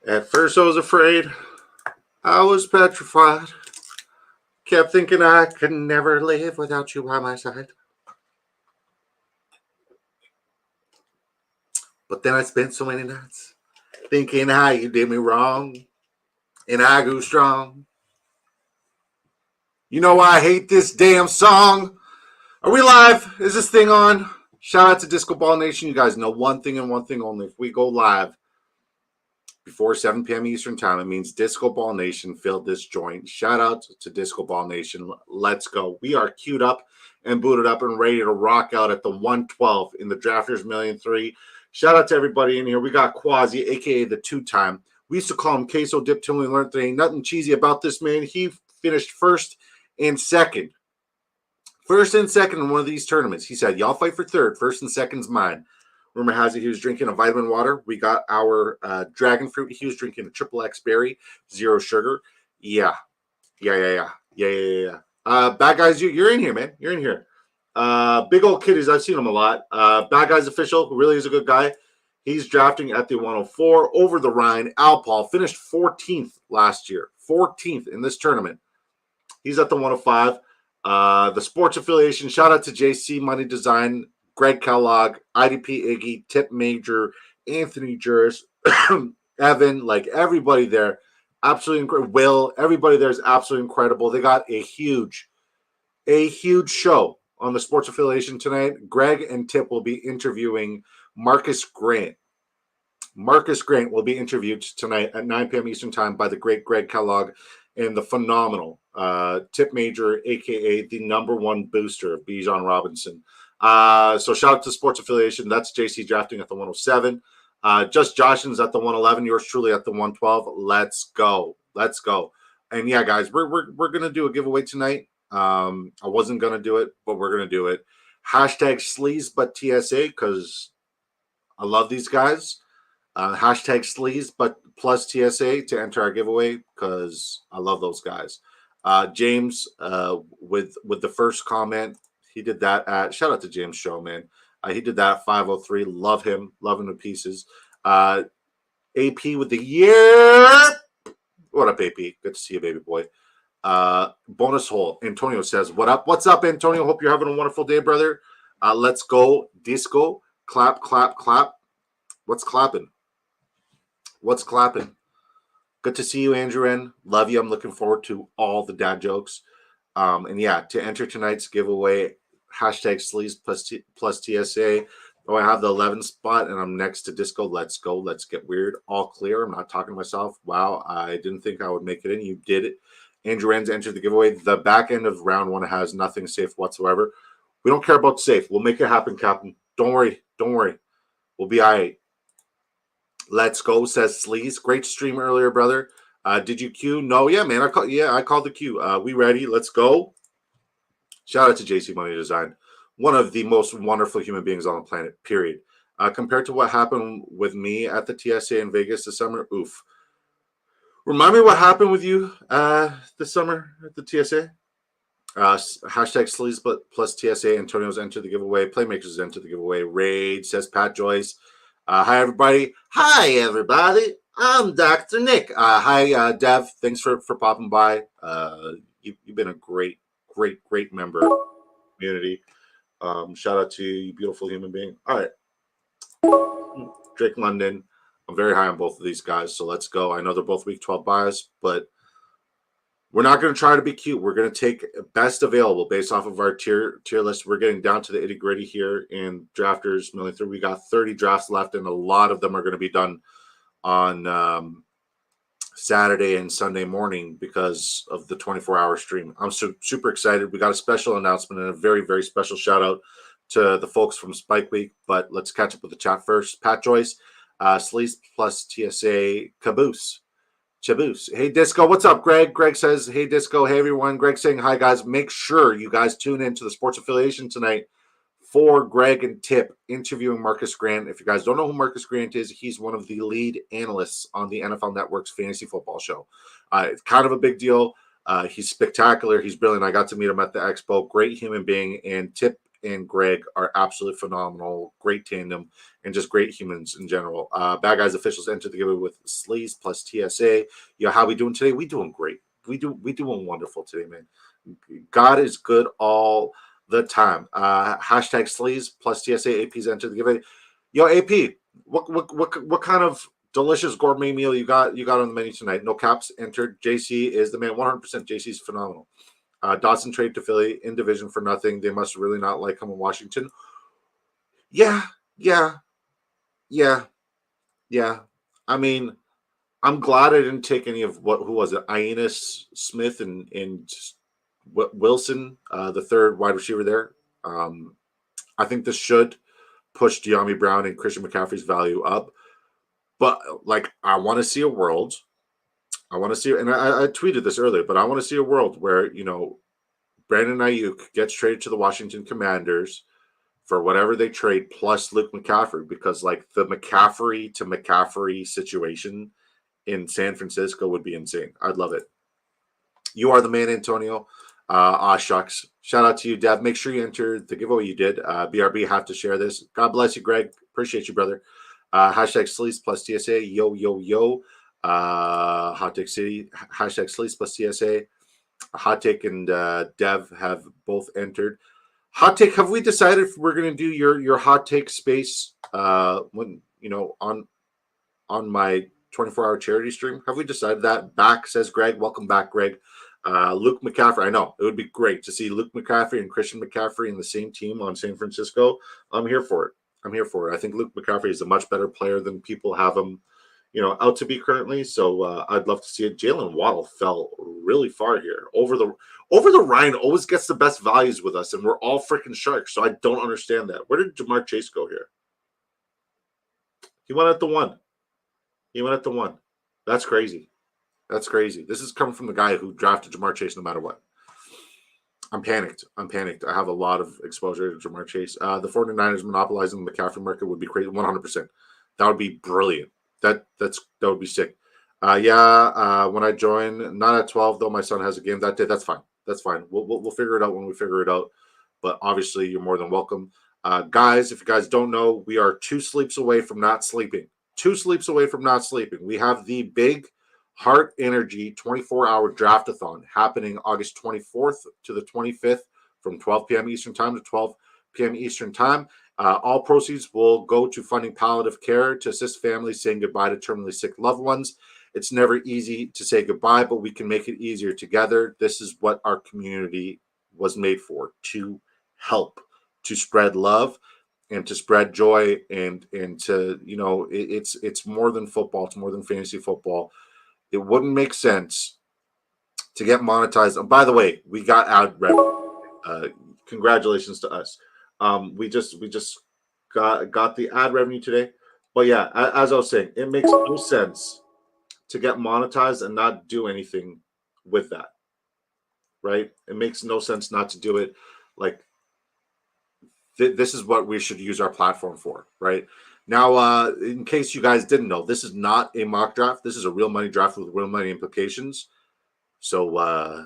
At first I was afraid. I was petrified. Kept thinking I could never live without you by my side. But then I spent so many nights thinking how you did me wrong. And I grew strong. You know why I hate this damn song? Are we live? Is this thing on? Shout out to Disco Ball Nation. You guys know one thing and one thing only. If we go live before 7 p.m. Eastern time, it means Disco Ball Nation filled this joint. Shout out to Disco Ball Nation. Let's go. We are queued up and booted up and ready to rock out at the 112 in the Drafters Million 3. Shout out to everybody in here. We got Quasi, a.k.a. the two-time. We used to call him Queso Dip till we learned there ain't nothing cheesy about this man. He finished first and second. First and second in one of these tournaments. He said, y'all fight for third. First and second's mine. Rumor has it he was drinking a vitamin water. We got our dragon fruit. He was drinking a triple X berry, 0 sugar. Yeah. Bad guys, you're in here, man. You're in here. Big old kiddies. I've seen him a lot. Bad Guys Official, who really is a good guy. He's drafting at the 104 over the Rhine. Al Paul finished 14th last year. 14th in this tournament. He's at the 105. The sports affiliation, shout out to JC Money Design, Greg Kellogg, IDP Iggy, Tip Major, Anthony Juris, Evan, like everybody there. Absolutely incredible. Will, everybody there is absolutely incredible. They got a huge show on the sports affiliation tonight. Greg and Tip will be interviewing Marcus Grant. Marcus Grant will be interviewed tonight at 9 p.m. Eastern time by the great Greg Kellogg and the phenomenal Tip Major, a.k.a. the #1 booster of Bijan Robinson. So shout out to sports affiliation. That's JC drafting at the 107. Just Joshin's at the 111. Yours truly at the 112. Let's go. And yeah, guys, we're gonna do a giveaway tonight. I wasn't gonna do it, but we're gonna do it. Hashtag sleaze but TSA because I love these guys. Hashtag sleaze but plus TSA to enter our giveaway because I love those guys. James with the first comment, he did that at shout out to James Show, man. He did that at 503. Love him to pieces. AP with the year. What up, AP? Good to see you, baby boy. Bonus hole. Antonio says, what up? What's up, Antonio? Hope you're having a wonderful day, brother. Let's go. Disco. Clap. What's clapping? Good to see you, Andrew N. Love you. I'm looking forward to all the dad jokes. And yeah, to enter tonight's giveaway, hashtag sleaze plus TSA. Oh, I have the 11th spot, and I'm next to Disco. Let's go. Let's get weird. All clear. I'm not talking to myself. Wow, I didn't think I would make it in. You did it. Andrew N's entered the giveaway. The back end of round 1 has nothing safe whatsoever. We don't care about safe. We'll make it happen, Captain. Don't worry. We'll be all right. Let's go, says Sleaze. Great stream earlier, brother. Did you queue? No, yeah, man. I called the queue. We ready? Let's go. Shout out to JC Money Design. One of the most wonderful human beings on the planet, period. Compared to what happened with me at the TSA in Vegas this summer, oof. Remind me what happened with you this summer at the TSA? Hashtag Sleaze plus TSA. Antonio's entered the giveaway. Playmakers entered the giveaway. Raid, says Pat Joyce. Hi, everybody. I'm Dr. Nick. Hi, Dev. Thanks for popping by. You've been a great member of the community. Shout out to you, you beautiful human being. All right. Drake London. I'm very high on both of these guys, so let's go. I know they're both Week 12 buys, but we're not going to try to be cute. We're going to take best available based off of our tier list. We're getting down to the itty-gritty here in Drafters Million 3. We got 30 drafts left, and a lot of them are going to be done on Saturday and Sunday morning because of the 24-hour stream. I'm super excited. We got a special announcement and a very, very special shout-out to the folks from Spike Week, but let's catch up with the chat first. Pat Joyce, Sleaze plus TSA Caboose. Hey, Disco. What's up, Greg? Greg says, hey, Disco. Hey, everyone. Greg saying, hi, guys. Make sure you guys tune in to the sports affiliation tonight for Greg and Tip interviewing Marcus Grant. If you guys don't know who Marcus Grant is, he's one of the lead analysts on the NFL Network's fantasy football show. It's kind of a big deal. He's spectacular. He's brilliant. I got to meet him at the expo. Great human being. And Tip and Greg are absolutely phenomenal, great tandem, and just great humans in general. Bad Guys officials entered the giveaway with Sleaze plus TSA. How we doing today? We doing great. We doing wonderful today, man. God is good all the time. Hashtag Sleaze plus TSA. AP's entered the giveaway. AP, what kind of delicious gourmet meal you got on the menu tonight? No caps entered. JC is the man. 100%. JC's phenomenal. Dawson trade to Philly in division for nothing. They must really not like him in Washington. Yeah. I mean, I'm glad I didn't take any of who was it? Ionis Smith and Wilson, the third wide receiver there. I think this should push De'Ami Brown and Christian McCaffrey's value up. But I want to see a world. I want to see, and I tweeted this earlier, but I want to see a world where Brandon Ayuk gets traded to the Washington Commanders for whatever they trade plus Luke McCaffrey, because the McCaffrey to McCaffrey situation in San Francisco would be insane. I'd love it. You are the man, Antonio. Shucks. Shout out to you, Dev. Make sure you enter the giveaway you did. BRB, have to share this. God bless you, Greg. Appreciate you, brother. Hashtag Sleaze plus TSA. Yo. Hot Take City. Hashtag Sleaze plus TSA. Hot Take and Dev have both entered. Hot Take, have we decided if we're going to do your Hot Take space when on my 24-hour charity stream? Have we decided that? Back, says Greg. Welcome back, Greg. Luke McCaffrey. I know it would be great to see Luke McCaffrey and Christian McCaffrey in the same team on San Francisco. I'm here for it. I think Luke McCaffrey is a much better player than people have him, out to be currently. So I'd love to see it. Jalen Waddle fell really far here. Over the Ryan always gets the best values with us, and we're all freaking sharks. So I don't understand that. Where did Jamar Chase go here? He went at the one. That's crazy. This is coming from the guy who drafted Jamar Chase no matter what. I'm panicked. I have a lot of exposure to Jamar Chase. The 49ers monopolizing the McCaffrey market would be crazy. 100%. That would be brilliant. That would be sick. When I join, not at 12 though. My son has a game that day. That's fine. We'll figure it out when we figure it out. But obviously, you're more than welcome, guys. If you guys don't know, we are 2 sleeps away from not sleeping. 2 sleeps away from not sleeping. We have the big Heart Energy 24-hour draft-a-thon happening August 24th to the 25th from 12 p.m. Eastern Time to 12 p.m. Eastern Time. All proceeds will go to funding palliative care to assist families saying goodbye to terminally sick loved ones. It's never easy to say goodbye, but we can make it easier together. This is what our community was made for, to help, to spread love and to spread joy, and to, it's more than football. It's more than fantasy football. It wouldn't make sense to get monetized. And by the way, we got ad revenue. Congratulations to us. We just got the ad revenue today. But yeah, as I was saying, it makes no sense to get monetized and not do anything with that, right? It makes no sense not to do it. This is what we should use our platform for, right? Now, in case you guys didn't know, this is not a mock draft. This is a real money draft with real money implications. So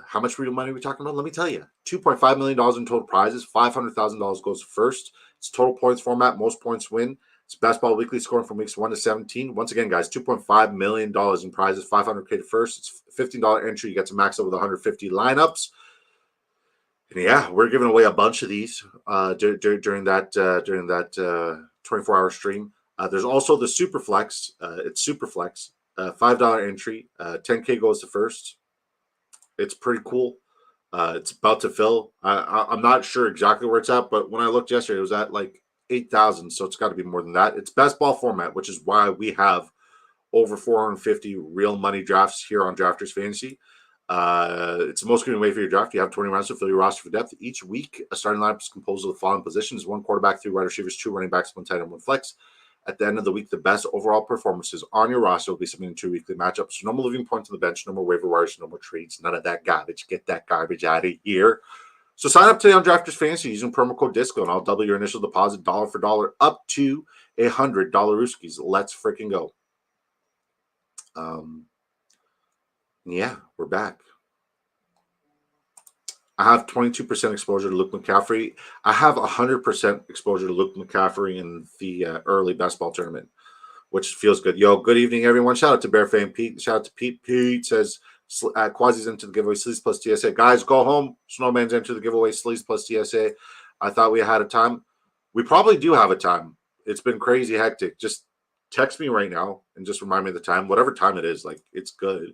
how much real money are we talking about? Let me tell you. $2.5 million in total prizes. $500,000 goes first. It's total points format. Most points win. It's Best Ball Weekly scoring from weeks 1 to 17. Once again, guys, $2.5 million in prizes. $500K to first. It's $15 entry. You get to max out with 150 lineups. And yeah, we're giving away a bunch of these during that 24-hour stream. There's also the Superflex. It's Superflex. $5 entry. 10K goes to first. It's pretty cool. It's about to fill. I'm not sure exactly where it's at, but when I looked yesterday, it was at 8,000. So it's got to be more than that. It's best ball format, which is why we have over 450 real money drafts here on Drafters Fantasy. It's the most convenient way for your draft. You have 20 rounds to fill your roster for depth. Each week, a starting lineup is composed of the following positions: 1 quarterback, 3 wide receivers, 2 running backs, 1 tight end, 1 flex. At the end of the week, the best overall performances on your roster will be submitted to weekly matchups. No more leaving points on the bench, no more waiver wires, no more trades, none of that garbage. Get that garbage out of here. So sign up today on Drafters Fantasy using promo code DISCO, and I'll double your initial deposit dollar for dollar up to $100 Rooskies. Let's freaking go. Yeah, we're back. I have 22% exposure to Luke McCaffrey. I have 100% exposure to Luke McCaffrey in the early best ball tournament, which feels good. Yo, good evening, everyone. Shout out to Bear Fan Pete. Shout out to Pete. Pete says Quasi's into the giveaway. Sleeves plus TSA. Guys, go home. Snowman's into the giveaway. Sleeves plus TSA. I thought we had a time. We probably do have a time. It's been crazy hectic. Just text me right now and just remind me of the time. Whatever time it is, like, it's good.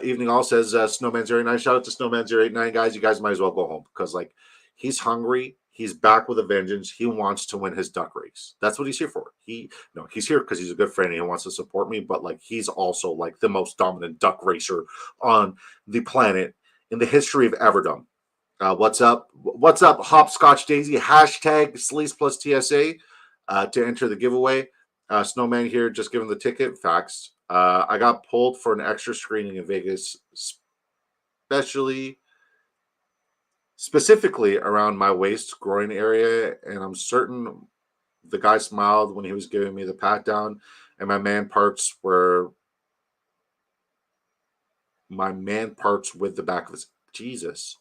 Evening all says Snowman09. Shout out to Snowman089. Guys, you guys might as well go home because, like, he's hungry. He's back with a vengeance. He wants to win his duck race. That's what he's here for. He's here because he's a good friend and he wants to support me, but, like, he's also, like, the most dominant duck racer on the planet in the history of Everdom. What's up? What's up, Hopscotch Daisy? Hashtag Sleaze plus TSA to enter the giveaway. Snowman here, just giving the ticket. Facts. I got pulled for an extra screening in Vegas, specifically around my waist groin area, and I'm certain the guy smiled when he was giving me the pat down, and my man parts with the back of his Jesus.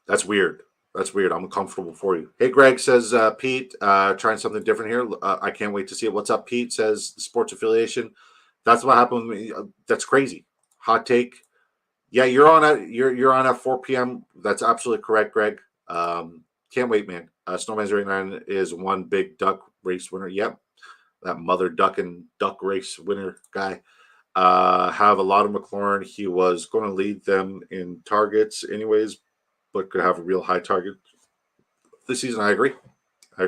That's weird. That's weird. I'm uncomfortable for you. Hey, Greg says, Pete, trying something different here. I can't wait to see it. What's up, Pete? Says sports affiliation. That's what happened with me. That's crazy. Hot take. Yeah, you're on at 4 p.m. That's absolutely correct, Greg. Can't wait, man. Snowman's 89 is one big duck race winner. Yep. That mother duck and duck race winner guy. Have a lot of McLaurin. He was going to lead them in targets anyways, but could have a real high target this season. I agree. I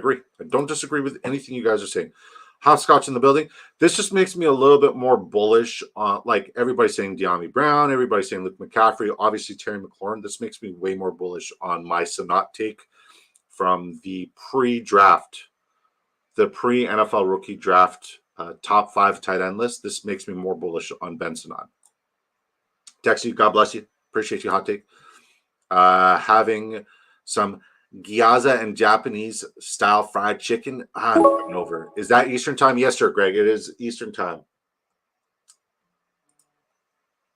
don't disagree with anything you guys are saying. Hopscotch in the building. This just makes me a little bit more bullish on, like, everybody's saying De'Ami Brown, everybody's saying Luke McCaffrey, obviously Terry McLaurin. This makes me way more bullish on my Sanat take from the pre-draft, the pre-NFL rookie draft top 5 tight end list. This makes me more bullish on Ben Sanat. Text you, God bless you. Appreciate you, hot take. Having some gyoza and Japanese style fried chicken. I'm over. Is that Eastern time? Yes, sir, Greg. It is Eastern time.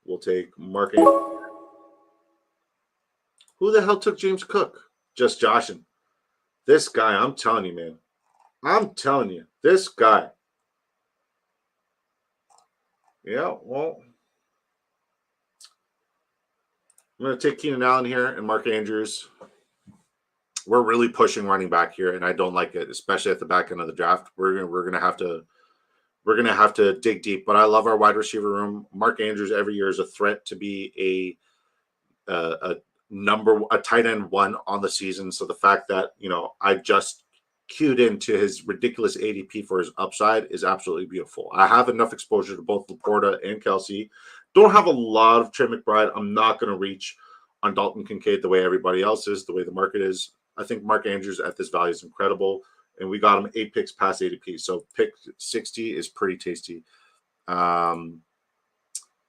We'll take marketing. Who the hell took James Cook? Just joshing. This guy, I'm telling you, man. I'm telling you, this guy. Yeah, well, I'm going to take Keenan Allen here and Mark Andrews. We're really pushing running back here, and I don't like it, especially at the back end of the draft. We're gonna have to dig deep. But I love our wide receiver room. Mark Andrews every year is a threat to be a tight end 1 on the season. So the fact that, I just cued into his ridiculous ADP for his upside is absolutely beautiful. I have enough exposure to both Laporta and Kelsey. Don't have a lot of Trey McBride. I'm not going to reach on Dalton Kincaid the way everybody else is, the way the market is. I think Mark Andrews at this value is incredible, and we got him 8 picks past ADP. So pick 60 is pretty tasty.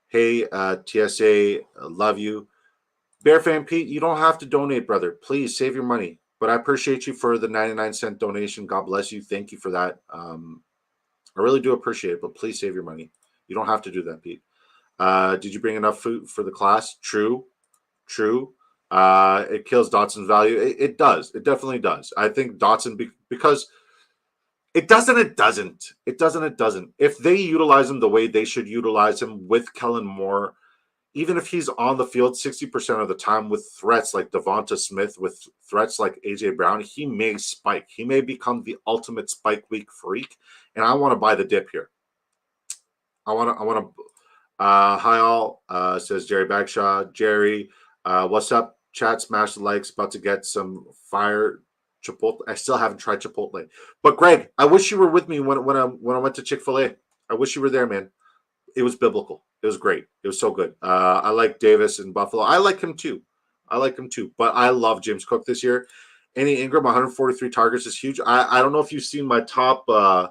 Hey, TSA, love you. Bear Fan Pete, you don't have to donate, brother. Please save your money. But I appreciate you for the 99-cent donation. God bless you. Thank you for that. I really do appreciate it, but please save your money. You don't have to do that, Pete. Did you bring enough food for the class? True. It kills Dotson's value. It does. It definitely does. I think Dotson, because it doesn't. If they utilize him the way they should utilize him with Kellen Moore, even if he's on the field 60% of the time with threats like Devonta Smith, with threats like AJ Brown, he may spike. He may become the ultimate spike week freak, and I want to buy the dip here. I want to. Hi all, says Jerry Bagshaw. Jerry, what's up? Chat, smash the likes. About to get some fire Chipotle. I still haven't tried Chipotle, but Greg, I wish you were with me when I went to Chick-fil-A. I wish you were there, man. It was biblical. It was great. It was so good. I like Davis in Buffalo. I like him too. But I love James Cook this year. Andy Ingram, 143 targets is huge. I don't know if you've seen my top 5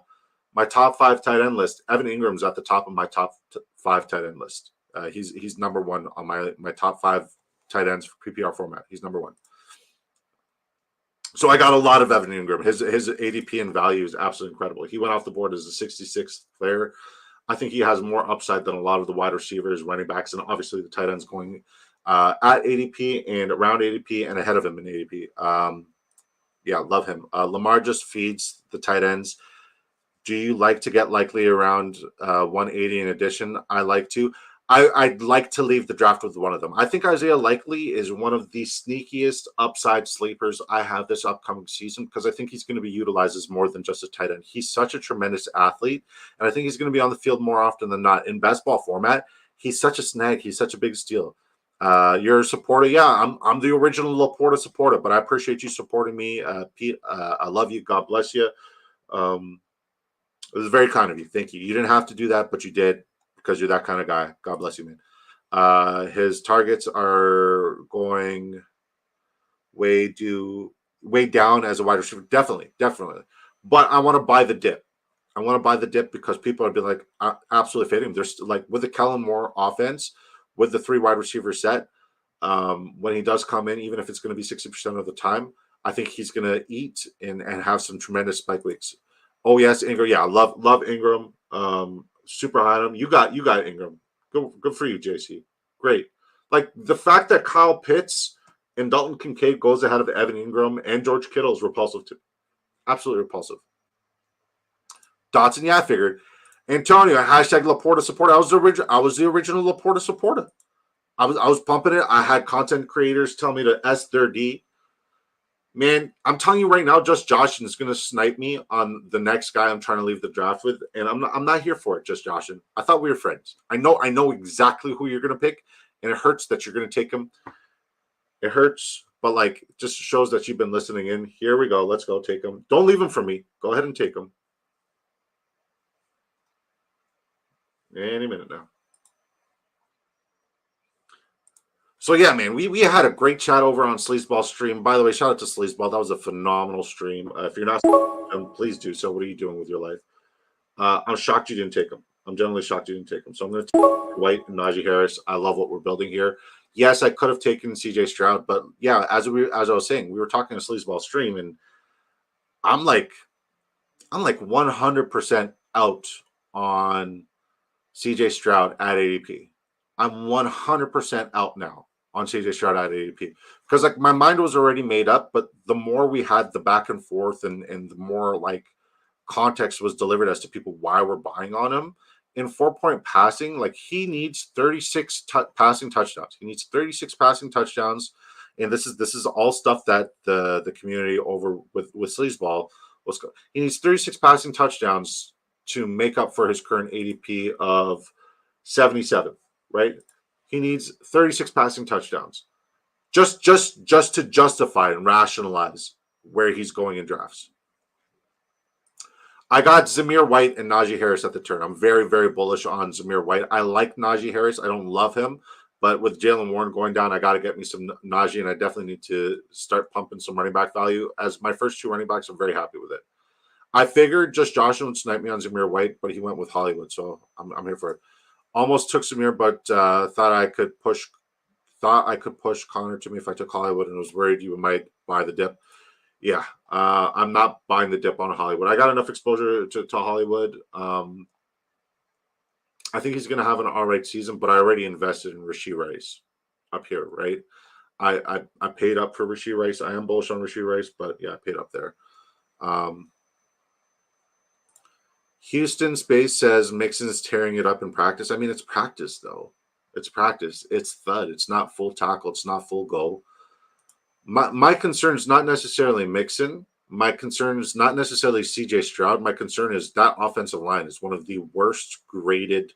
tight end list. Evan Ingram's at the top of my top 5 tight end list. He's number 1 on my top 5 tight ends for PPR format. He's number 1. So I got a lot of Evan Ingram. His ADP and value is absolutely incredible. He went off the board as a 66th player. I think he has more upside than a lot of the wide receivers, running backs, and obviously the tight ends going at ADP and around ADP and ahead of him in ADP. Yeah, love him. Lamar just feeds the tight ends. Do you like to get likely around 180 in addition? I like to. I'd like to leave the draft with one of them. I think Isaiah Likely is one of the sneakiest upside sleepers I have this upcoming season because I think he's going to be utilized as more than just a tight end. He's such a tremendous athlete, and I think he's going to be on the field more often than not. In best ball format, he's such a snag. He's such a big steal. You're a supporter. Yeah, I'm the original Laporta supporter, but I appreciate you supporting me. Pete, I love you. God bless you. It was very kind of you. Thank you. You didn't have to do that, but you did because you're that kind of guy. God bless you, man. His targets are going way down as a wide receiver. Definitely. But I want to buy the dip. I want to buy the dip because people are be like absolutely fading him. There's like with the Kellen Moore offense, with the 3 wide receiver set, when he does come in, even if it's going to be 60% of the time, I think he's going to eat and have some tremendous spike weeks. Oh yes, Ingram. Yeah, love Ingram. Super high on him. You got Ingram. Good for you, JC. Great. Like the fact that Kyle Pitts and Dalton Kincaid goes ahead of Evan Ingram and George Kittle is repulsive too. Absolutely repulsive. Dotson, yeah, I figured. Antonio, hashtag Laporta supporter. I was the original Laporta supporter. I was pumping it. I had content creators tell me to S their D. Man, I'm telling you right now, Just Joshin is going to snipe me on the next guy I'm trying to leave the draft with, and I'm not here for it, Just Joshin. I thought we were friends. I know exactly who you're going to pick, and it hurts that you're going to take him. It hurts, but like, it just shows that you've been listening in. Here we go. Let's go take him. Don't leave him for me. Go ahead and take him. Any minute now. So yeah, man, we had a great chat over on Sleazeball stream. By the way, shout out to Sleazeball. That was a phenomenal stream. If you're not, please do so. What are you doing with your life? I'm shocked you didn't take him. I'm generally shocked you didn't take him. So I'm going to take White and Najee Harris. I love what we're building here. Yes, I could have taken CJ Stroud, but yeah, as I was saying, we were talking to Sleazeball stream, and I'm like 100% out on CJ Stroud at ADP. I'm 100% out now on CJ Stroud at ADP because like my mind was already made up, but the more we had the back and forth and the more like context was delivered as to people why we're buying on him in 4-point passing, like he needs 36 passing touchdowns. He needs 36 passing touchdowns, and this is all stuff that the community over with Sleazeball was. He needs 36 passing touchdowns to make up for his current ADP of 77. Right? He needs 36 passing touchdowns just to justify and rationalize where he's going in drafts. I got Zamir White and Najee Harris at the turn. I'm very, very bullish on Zamir White. I like Najee Harris. I don't love him, but with Jaylen Warren going down, I got to get me some Najee, and I definitely need to start pumping some running back value. As my first 2 running backs, I'm very happy with it. I figured just Josh would snipe me on Zamir White, but he went with Hollywood, so I'm here for it. Almost took Samir, but thought I could push Connor to me if I took Hollywood, and was worried you might buy the dip. Yeah, I'm not buying the dip on Hollywood. I got enough exposure to Hollywood. I think he's going to have an all right season, but I already invested in Rashee Rice up here, right? I paid up for Rashee Rice. I am bullish on Rashee Rice, but yeah, I paid up there. Houston Space says Mixon's tearing it up in practice. I mean, it's practice, though. It's practice. It's thud. It's not full tackle. It's not full go. My concern is not necessarily Mixon. My concern is not necessarily CJ Stroud. My concern is that offensive line is one of the worst graded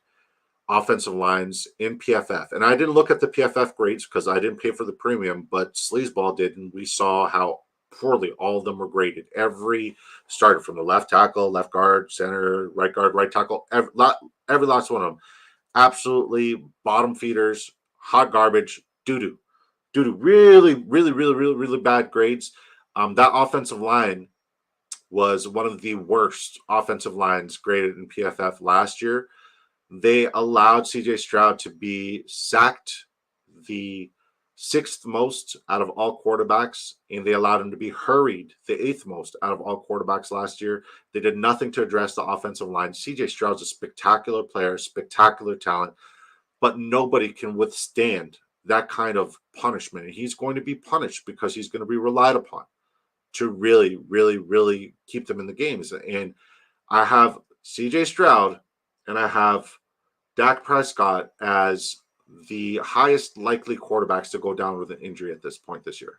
offensive lines in PFF. And I didn't look at the PFF grades because I didn't pay for the premium, but Sleazeball did, and we saw how poorly all of them were graded. Every started from the left tackle, left guard, center, right guard, right tackle, every last one of them. Absolutely bottom feeders, hot garbage, doo-doo. Really bad grades. That offensive line was one of the worst offensive lines graded in PFF last year. They allowed CJ Stroud to be sacked the 6th most out of all quarterbacks, and they allowed him to be hurried the 8th most out of all quarterbacks last year. They did nothing to address the offensive line. CJ Stroud's a spectacular player, spectacular talent, but nobody can withstand that kind of punishment. And he's going to be punished because he's going to be relied upon to really, really, really keep them in the games. And I have CJ Stroud and I have Dak Prescott as the highest likely quarterbacks to go down with an injury at this point this year.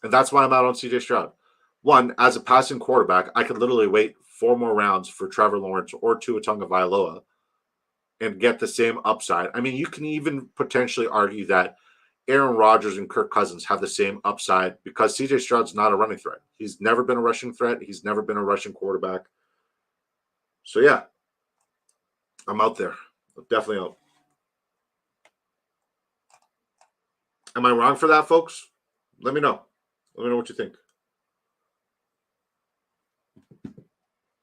And that's why I'm out on CJ Stroud. One, as a passing quarterback, I could literally wait 4 more rounds for Trevor Lawrence or Tua Tagovailoa and get the same upside. I mean, you can even potentially argue that Aaron Rodgers and Kirk Cousins have the same upside because CJ Stroud's not a running threat. He's never been a rushing threat. He's never been a rushing quarterback. So, yeah, I'm out there. I'm definitely out. Am I wrong for that, folks? Let me know. Let me know what you think.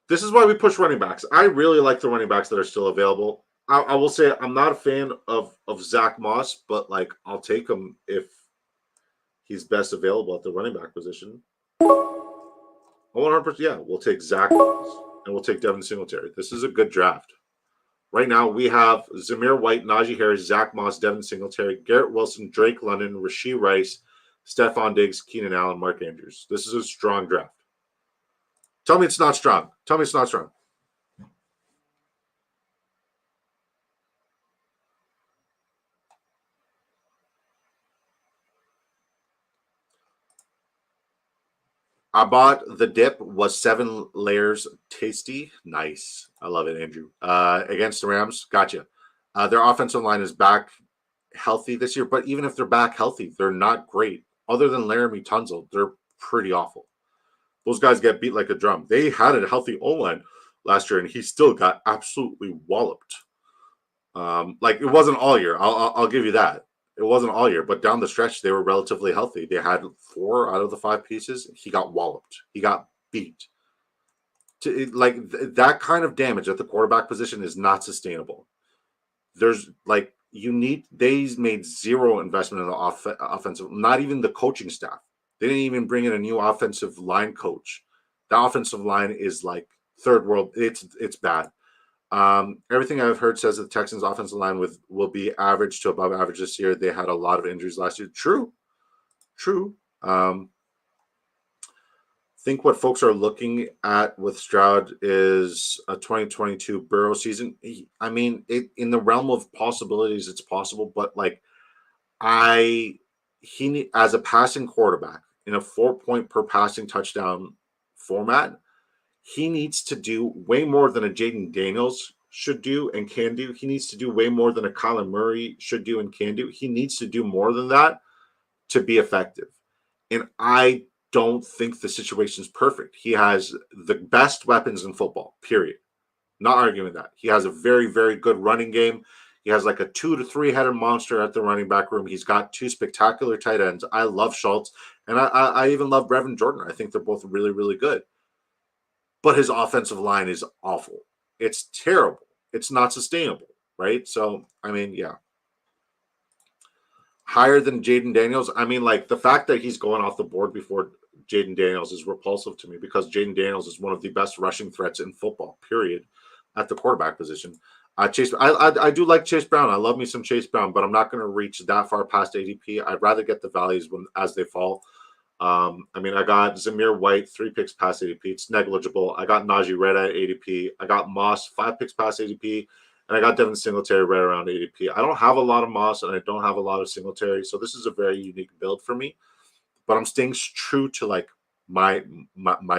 This is why we push running backs. I really like the running backs that are still available. I will say I'm not a fan of Zach Moss, but like I'll take him if he's best available at the running back position. 100%, yeah, we'll take Zach Moss and we'll take Devin Singletary. This is a good draft. Right now we have Zamir White, Najee Harris, Zach Moss, Devin Singletary, Garrett Wilson, Drake London, Rashee Rice, Stephon Diggs, Keenan Allen, Mark Andrews. This is a strong draft. Tell me it's not strong. Tell me it's not strong. I bought the dip, was 7 layers tasty. Nice. I love it, Andrew. Against the Rams. Gotcha. Their offensive line is back healthy this year, but even if they're back healthy, they're not great. Other than Laramie Tunzel, they're pretty awful. Those guys get beat like a drum. They had a healthy O-line last year, and he still got absolutely walloped. Like it wasn't all year. I'll give you that. It wasn't all year, but down the stretch, they were relatively healthy. They had 4 out of the 5 pieces. He got walloped. He got beat. That kind of damage at the quarterback position is not sustainable. There's like they made 0 investment in the offensive, not even the coaching staff. They didn't even bring in a new offensive line coach. The offensive line is like third world. It's bad. Everything I've heard says that the Texans' offensive line will be average to above average this year. They had a lot of injuries last year. True. Think what folks are looking at with Stroud is a 2022 Burrow season. I mean, in the realm of possibilities, it's possible, but like he as a passing quarterback in a 4-point per passing touchdown format, he needs to do way more than a Jaden Daniels should do and can do. He needs to do way more than a Kyler Murray should do and can do. He needs to do more than that to be effective. And I don't think the situation is perfect. He has the best weapons in football, period. Not arguing that. He has a very, very good running game. He has like a 2 to 3 headed monster at the running back room. He's got 2 spectacular tight ends. I love Schultz, and I even love Brevin Jordan. I think they're both really, really good. But his offensive line is awful. It's terrible. It's not sustainable, right? So, I mean, yeah. Higher than Jaden Daniels. I mean, like the fact that he's going off the board before Jaden Daniels is repulsive to me because Jaden Daniels is one of the best rushing threats in football, period, at the quarterback position. Chase, I do like Chase Brown. I love me some Chase Brown, but I'm not going to reach that far past ADP. I'd rather get the values as they fall. I mean, I got Zamir White, 3 picks past ADP. It's negligible. I got Najee Red at ADP. I got Moss, 5 picks past ADP. And I got Devin Singletary right around ADP. I don't have a lot of Moss, and I don't have a lot of Singletary. So this is a very unique build for me. But I'm staying true to like my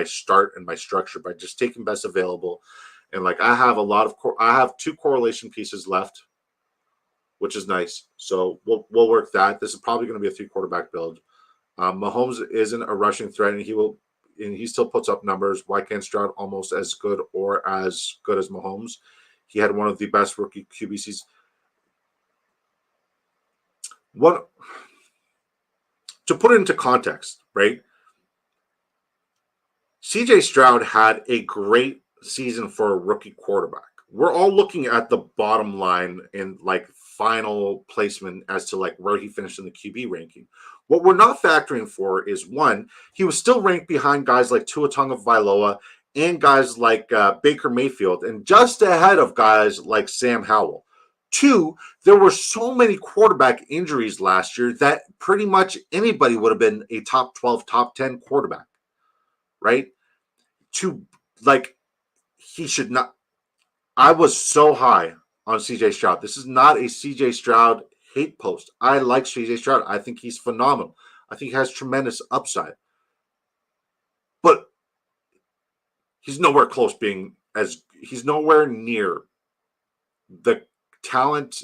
start and my structure by just taking best available. And like I have I have 2 correlation pieces left, which is nice. So we'll work that. This is probably going to be a 3 quarterback build. Mahomes isn't a rushing threat, and he still puts up numbers. Why can't Stroud almost as good or as good as Mahomes? He had one of the best rookie QBCs. To put it into context, right? CJ Stroud had a great season for a rookie quarterback. We're all looking at the bottom line and like final placement as to like where he finished in the QB ranking. What we're not factoring for is one, he was still ranked behind guys like Tua Tagovailoa and guys like Baker Mayfield, and just ahead of guys like Sam Howell. Two, there were so many quarterback injuries last year that pretty much anybody would have been a top 12, top 10 quarterback, right? To like, he should not. I was so high on CJ Stroud. This is not a CJ Stroud hate post. I like CJ Stroud. I think he's phenomenal. I think he has tremendous upside. But he's nowhere close being as he's nowhere near the talent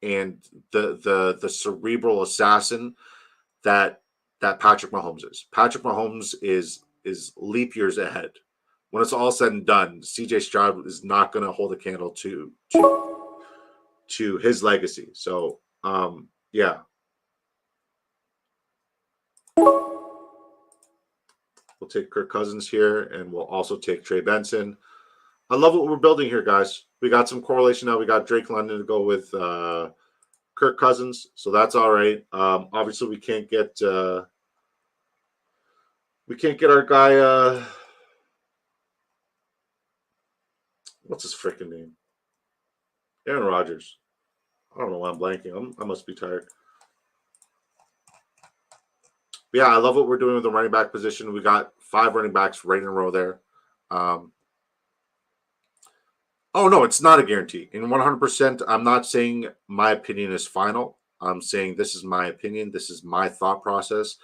and the cerebral assassin that Patrick Mahomes is. Patrick Mahomes is leap years ahead. When it's all said and done, CJ Stroud is not going to hold a candle to his legacy. So, yeah. We'll take Kirk Cousins here, and we'll also take Trey Benson. I love what we're building here, guys. We got some correlation now. We got Drake London to go with Kirk Cousins, so that's all right. Obviously, we can't get our guy. What's his freaking name? Aaron Rodgers. I don't know why I'm blanking. I must be tired. But yeah, I love what we're doing with the running back position. We got 5 running backs right in a row there. Oh, no, it's not a guarantee. And 100%, I'm not saying my opinion is final. I'm saying this is my opinion. This is my thought process.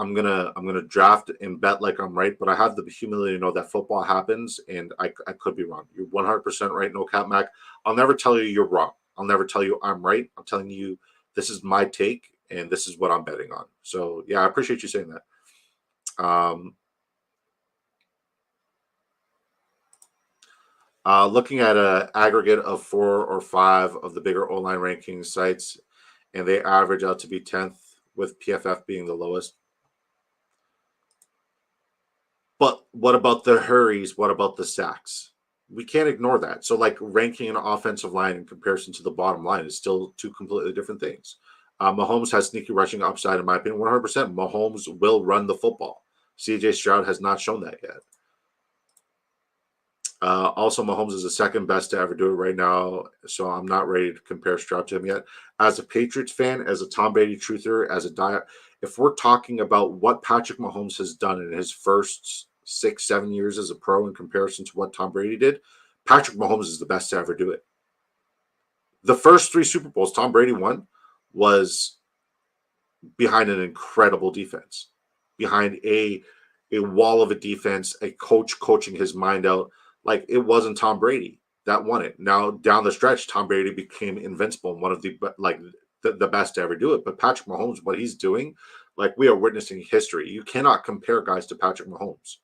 I'm gonna draft and bet like I'm right, but I have the humility to know that football happens, and I could be wrong. You're 100% right, no cap, Mac. I'll never tell you you're wrong. I'll never tell you I'm right. I'm telling you this is my take, and this is what I'm betting on. So yeah, I appreciate you saying that. Looking at an aggregate of 4 or 5 of the bigger O-line ranking sites, and they average out to be 10th, with PFF being the lowest. But what about the hurries? What about the sacks? We can't ignore that. So, like, ranking an offensive line in comparison to the bottom line is still 2 completely different things. Mahomes has sneaky rushing upside, in my opinion. 100%. Mahomes will run the football. CJ Stroud has not shown that yet. Also, Mahomes is the second best to ever do it right now, so I'm not ready to compare Stroud to him yet. As a Patriots fan, as a Tom Brady truther, as a if we're talking about what Patrick Mahomes has done in his first 6-7 years as a pro in comparison to what Tom Brady did, Patrick Mahomes is the best to ever do it. The first 3 Super Bowls Tom Brady won was behind an incredible defense, behind a wall of a defense, a coach coaching his mind out. Like, it wasn't Tom Brady that won it. Now, down the stretch, Tom Brady became invincible and one of the best to ever do it. But Patrick Mahomes, what he's doing, like, we are witnessing history. You cannot compare guys to Patrick Mahomes.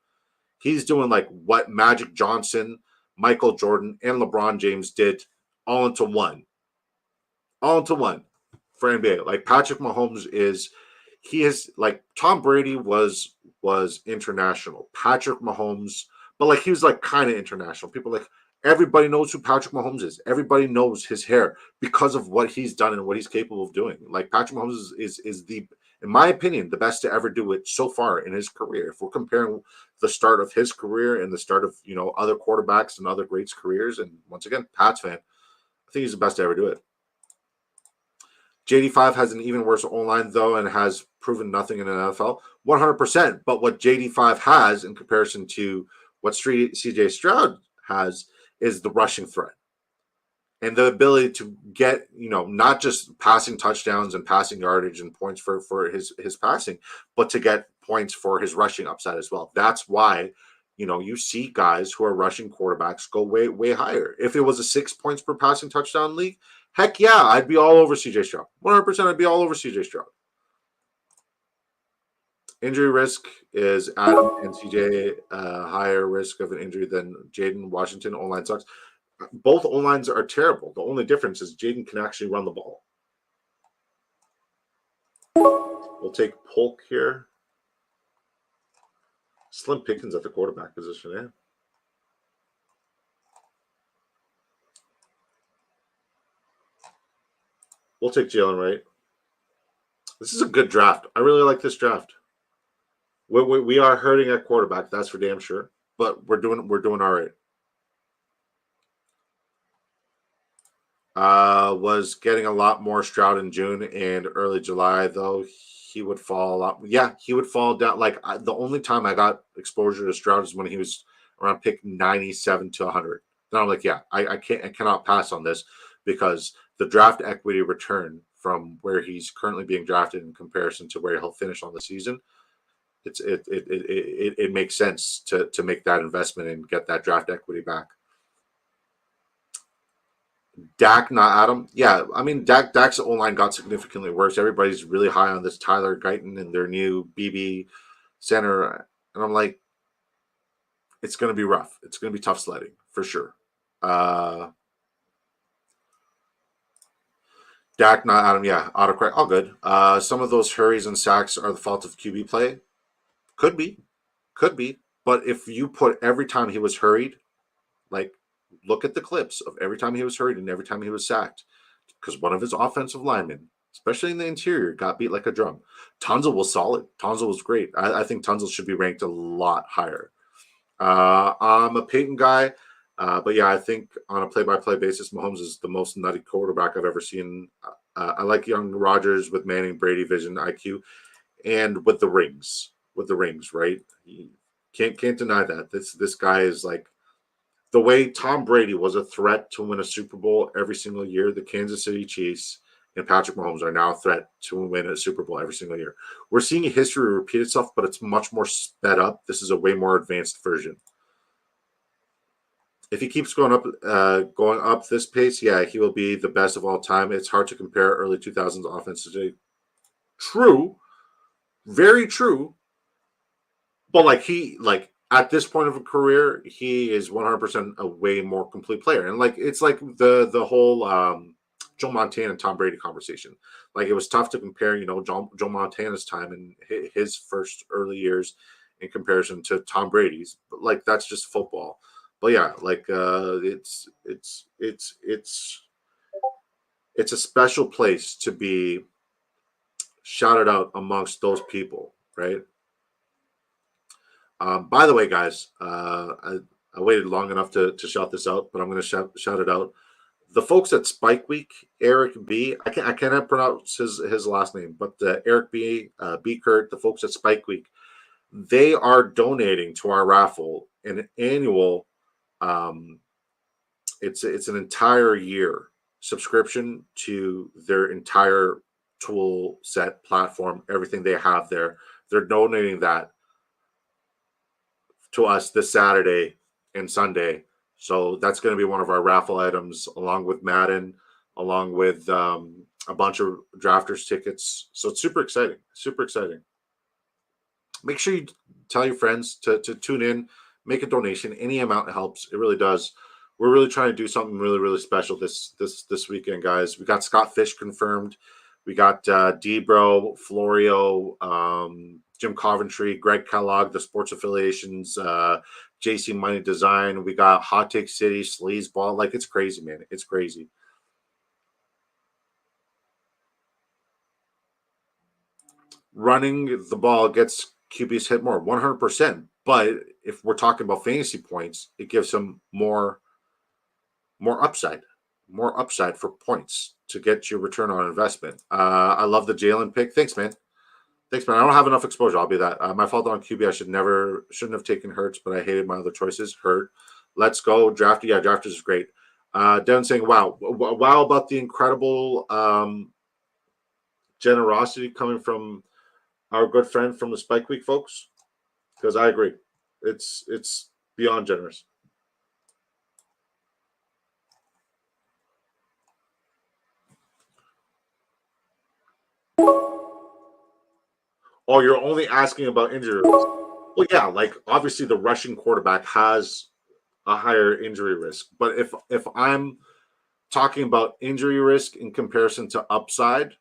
He's doing like what Magic Johnson, Michael Jordan, and LeBron James did all into one. All into one for NBA. Like, Patrick Mahomes he is like Tom Brady was international. Patrick Mahomes, but like he was like kind of international. People like everybody knows who Patrick Mahomes is. Everybody knows his hair because of what he's done and what he's capable of doing. Like, Patrick Mahomes is the, in my opinion, the best to ever do it so far in his career. If we're comparing the start of his career and the start of, other quarterbacks and other greats' careers, and once again, Pats fan, I think he's the best to ever do it. JD5 has an even worse O-line, though, and has proven nothing in the NFL. 100%. But what JD5 has in comparison to what CJ Stroud has is the rushing threat and the ability to get, not just passing touchdowns and passing yardage and points for his passing, but to get points for his rushing upside as well. That's why, you see guys who are rushing quarterbacks go way, way higher. If it was a 6 points per passing touchdown league, heck yeah, I'd be all over CJ Stroud. 100% I'd be all over CJ Stroud. Injury risk is Adam and CJ higher risk of an injury than Jaden Washington. O-line sucks. Both O-lines are terrible. The only difference is Jaden can actually run the ball. We'll take Polk here. Slim Pickens at the quarterback position, yeah. We'll take Jalen Wright. This is a good draft. I really like this draft. We are hurting at quarterback, that's for damn sure. But we're doing all right. Was getting a lot more Stroud in June and early July, though he would fall a lot. Yeah, he would fall down. Like the only time I got exposure to Stroud is when he was around pick 97 to 100. Then I'm like, yeah, I cannot pass on this because the draft equity return from where he's currently being drafted in comparison to where he'll finish on the season, it makes sense to make that investment and get that draft equity back. Dak, not Adam. Yeah, I mean Dak's O-line got significantly worse. Everybody's really high on this Tyler Guyton and their new BB center, and I'm like, it's going to be rough. It's going to be tough sledding for sure. Dak, not Adam. Yeah, autocorrect. All good. Some of those hurries and sacks are the fault of QB play. Could be. But if you put every time he was hurried, like look at the clips of every time he was hurried and every time he was sacked, because one of his offensive linemen, especially in the interior, got beat like a drum. Tunzel was solid. Tunzel was great. I think Tunzel should be ranked a lot higher. I'm a Peyton guy. But yeah, I think on a play-by-play basis, Mahomes is the most nutty quarterback I've ever seen. I like young Rodgers with Manning, Brady vision, IQ, and with the rings, right? You can't deny that. This guy is like the way Tom Brady was a threat to win a Super Bowl every single year. The Kansas City Chiefs and Patrick Mahomes are now a threat to win a Super Bowl every single year. We're seeing history repeat itself, but it's much more sped up. This is a way more advanced version. If he keeps going up this pace, yeah, he will be the best of all time. It's hard to compare early 2000s offense today. True, very true. But like at this point of a career, he is 100% a way more complete player. And like it's like the whole Joe Montana and Tom Brady conversation. Like it was tough to compare, Joe Montana's time in his first early years in comparison to Tom Brady's. But like that's just football. But yeah, like it's a special place to be shouted out amongst those people, right? By the way, guys, I waited long enough to shout this out, but I'm going to shout it out. The folks at Spike Week, Eric B. I cannot pronounce his last name, but Eric B. B. Kurt, the folks at Spike Week, they are donating to our raffle an annual. It's an entire year subscription to their entire tool set platform, everything they have there. They're donating that to us this Saturday and Sunday. So that's going to be one of our raffle items, along with Madden, along with a bunch of drafters tickets. So it's super exciting. Super exciting. Make sure you tell your friends to tune in, make a donation. Any amount helps. It really does. We're really trying to do something really, really special this weekend, guys. We got Scott Fish confirmed. We got Debro, Florio, Jim Coventry, Greg Kellogg, the sports affiliations, JC Money Design. We got Hot Take City, Sleazeball. Like, it's crazy, man. It's crazy. Running the ball gets QBs hit more, 100%. But if we're talking about fantasy points, it gives them more upside for points to get your return on investment. I love the Jalen pick. Thanks, man. I don't have enough exposure. I'll be that. My fault on QB. I shouldn't have taken Hurts, but I hated my other choices. Hurt. Let's go. Drafty. Yeah, drafters is great. Devin saying, wow about the incredible generosity coming from our good friend from the Spike Week folks. Because I agree. It's beyond generous. Oh, you're only asking about injury risk. Well, yeah, like obviously the rushing quarterback has a higher injury risk. But if I'm talking about injury risk in comparison to upside,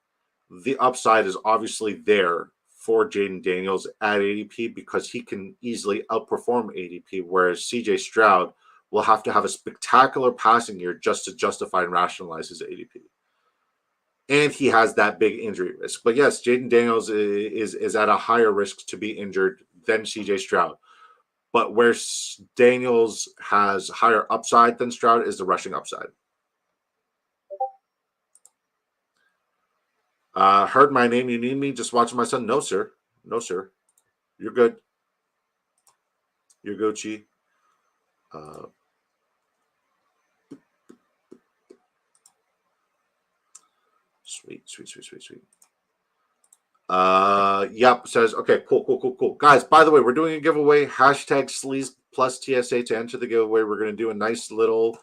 the upside is obviously there for Jaden Daniels at ADP because he can easily outperform ADP, whereas CJ Stroud will have to have a spectacular passing year just to justify and rationalize his ADP. and he has that big injury risk. But yes, Jaden Daniels is at a higher risk to be injured than CJ Stroud. But where Daniels has higher upside than Stroud is the rushing upside. Heard my name. You need me? Just watching my son. No, sir. No, sir. You're good. You're Gucci. Sweet. Yep, says, okay, cool. Guys, by the way, we're doing a giveaway. Hashtag Sleaze plus TSA to enter the giveaway. We're going to do a nice little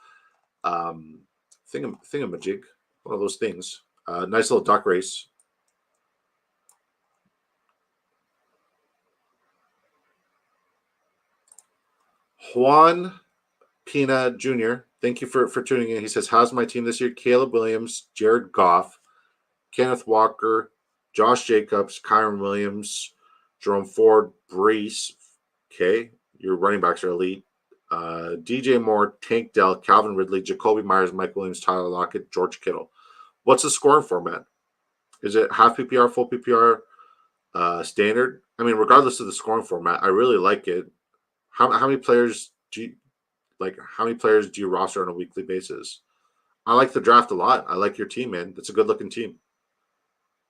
thingamajig, one of those things. Nice little duck race. Juan Pina Jr., thank you for tuning in. He says, how's my team this year? Caleb Williams, Jared Goff, Kenneth Walker, Josh Jacobs, Kyron Williams, Jerome Ford, Brees. Okay, your running backs are elite. DJ Moore, Tank Dell, Calvin Ridley, Jacoby Myers, Mike Williams, Tyler Lockett, George Kittle. What's the scoring format? Is it half PPR, full PPR, standard? I mean, regardless of the scoring format, I really like it. How many players do you like? How many players do you roster on a weekly basis? I like the draft a lot. I like your team, man. It's a good looking team.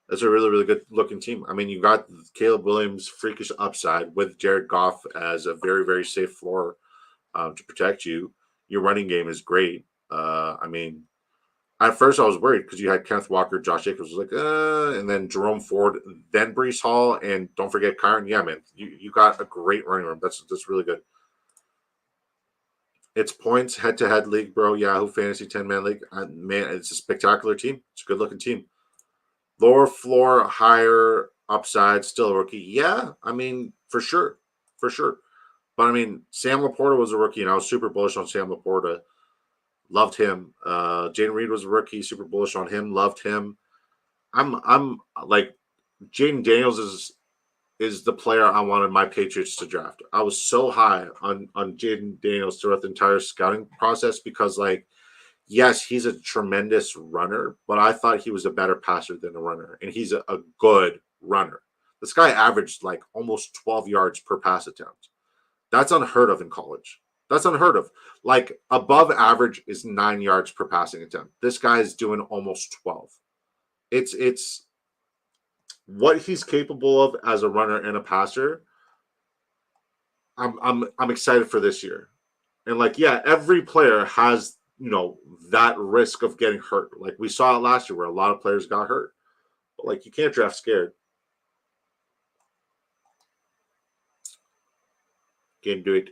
It's a really, really good looking team. I mean, you got Caleb Williams' freakish upside with Jared Goff as a very, very safe floor to protect you. Your running game is great. I mean, at first I was worried because you had Kenneth Walker, Josh Jacobs was like, and then Jerome Ford, then Brees Hall, and don't forget Kyron. Yeah, man, you got a great running room. That's really good. It's points head-to-head league, bro. Yahoo Fantasy 10-man league. Man, it's a spectacular team. It's a good-looking team. Lower floor, higher upside, still a rookie. Yeah, I mean, for sure. But, I mean, Sam Laporta was a rookie, and I was super bullish on Sam Laporta. Loved him. Jaden Reed was a rookie, super bullish on him. Loved him. I'm like, Jaden Daniels is the player I wanted my Patriots to draft. I was so high on Jaden Daniels throughout the entire scouting process because, like, yes, he's a tremendous runner, but I thought he was a better passer than a runner, and he's a good runner. This guy averaged like almost 12 yards per pass attempt. That's unheard of in college. That's unheard of. Like, above average is 9 yards per passing attempt. This guy is doing almost 12. It's what he's capable of as a runner and a passer. I'm excited for this year. And, like, yeah, every player has, that risk of getting hurt. Like, we saw it last year where a lot of players got hurt. But, like, you can't draft scared. Can't do it.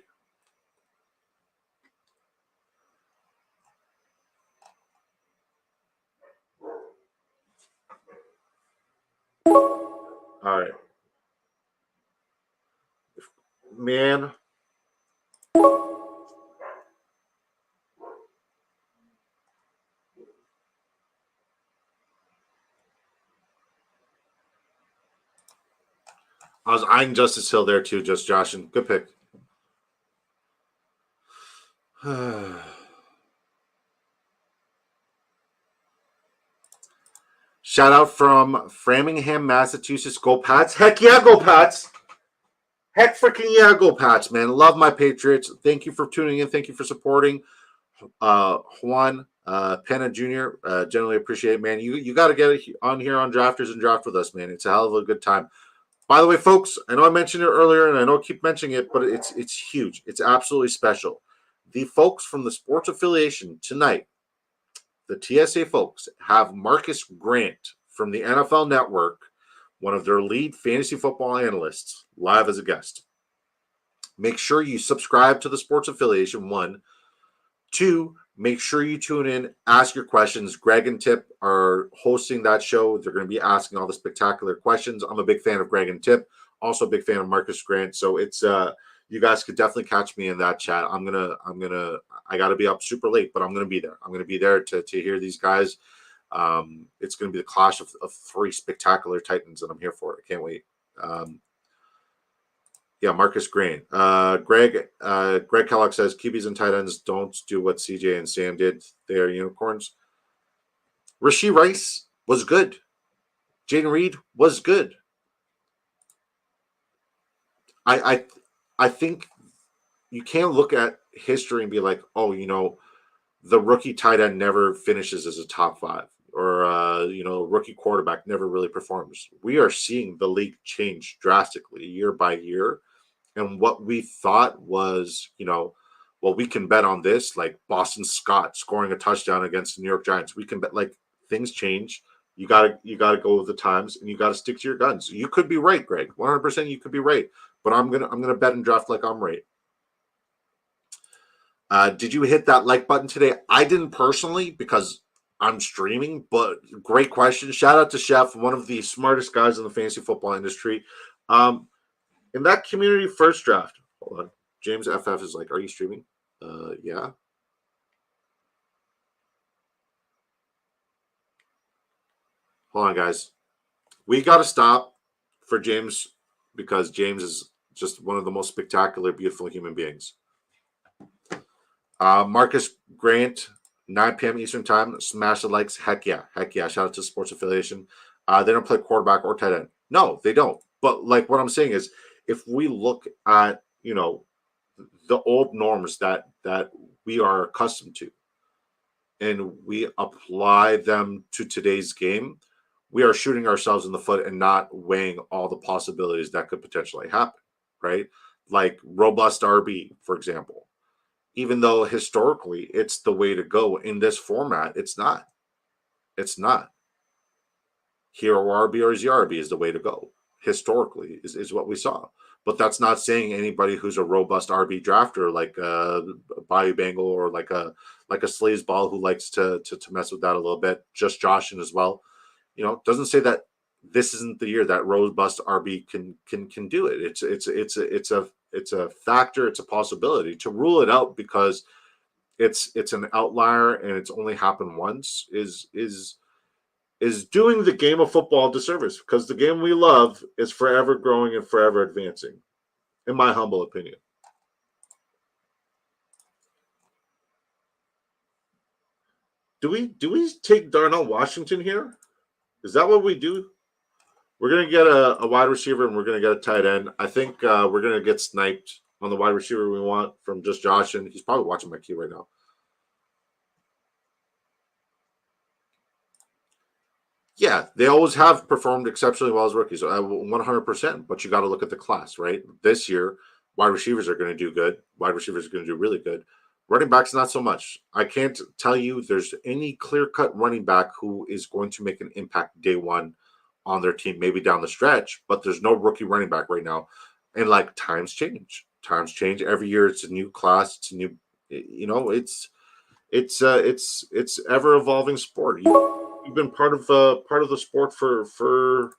All right. Man. I was eyeing Justice Hill there too, just Josh, and good pick. Shout out from Framingham, Massachusetts. Go Pats. Heck yeah, go Pats. Heck freaking yeah, go Pats, man. Love my Patriots. Thank you for tuning in. Thank you for supporting. Juan Pena Jr. Generally appreciate it, man. You got to get on here on Drafters and draft with us, man. It's a hell of a good time. By the way, folks, I know I mentioned it earlier, and I know I keep mentioning it, but it's huge. It's absolutely special. The folks from the sports affiliation tonight, the TSA folks, have Marcus Grant from the NFL Network, one of their lead fantasy football analysts, live as a guest. Make sure you subscribe to the sports affiliation, 1. 2, make sure you tune in, ask your questions. Greg and Tip are hosting that show. They're going to be asking all the spectacular questions. I'm a big fan of Greg and Tip, also a big fan of Marcus Grant. So it's you guys could definitely catch me in that chat. I got to be up super late, but I'm going to be there. I'm going to be there to hear these guys. It's going to be the clash of 3 spectacular Titans, and I'm here for it. I can't wait. Yeah, Marcus Grant. Greg Kellogg says QBs and tight ends don't do what CJ and Sam did. They are unicorns. Rashee Rice, was good. Jayden Reed was good. I think you can't look at history and be like, oh, the rookie tight end never finishes as a top 5, or rookie quarterback never really performs. We are seeing the league change drastically year by year, and what we thought was, well, we can bet on this, like Boston Scott scoring a touchdown against the New York Giants. We can bet, like, things change. You gotta go with the times, and you gotta stick to your guns. You could be right, Greg. 100%, you could be right, but I'm gonna bet and draft like I'm right. Did you hit that like button today? I didn't personally because I'm streaming, but great question. Shout out to Chef, one of the smartest guys in the fantasy football industry. In that community first draft, hold on. James FF is like, are you streaming? Yeah. Hold on, guys. We got to stop for James because James is just one of the most spectacular, beautiful human beings. Marcus Grant, 9 p.m. Eastern Time. Smash the likes. Heck yeah. Shout out to Sports Affiliation. They don't play quarterback or tight end. No, they don't. But like what I'm saying is, if we look at the old norms that we are accustomed to, and we apply them to today's game, we are shooting ourselves in the foot and not weighing all the possibilities that could potentially happen, right? Like robust RB, for example. Even though historically it's the way to go in this format, it's not. It's not. Hero RB or ZRB is the way to go. Historically, is what we saw. But that's not saying anybody who's a robust RB drafter like Bayou Bengal or like a Sleazeball who likes to mess with that a little bit, just Joshin as well. Doesn't say that this isn't the year that robust RB can do it. It's a factor. It's a possibility. To rule it out because it's an outlier and it's only happened once is doing the game of football a disservice, because the game we love is forever growing and forever advancing, in my humble opinion. Do we take Darnell Washington here? Is that what we do? We're going to get a wide receiver and we're going to get a tight end. I think we're going to get sniped on the wide receiver we want from just Josh, and he's probably watching my queue right now. Yeah, they always have performed exceptionally well as rookies, 100%. But you got to look at the class, right? This year, wide receivers are going to do good. Wide receivers are going to do really good. Running backs, not so much. I can't tell you there's any clear-cut running back who is going to make an impact day one on their team, maybe down the stretch, but there's no rookie running back right now. And like, times change. Times change every year. It's a new class. It's a new, it's ever evolving sport. You've been part of the sport for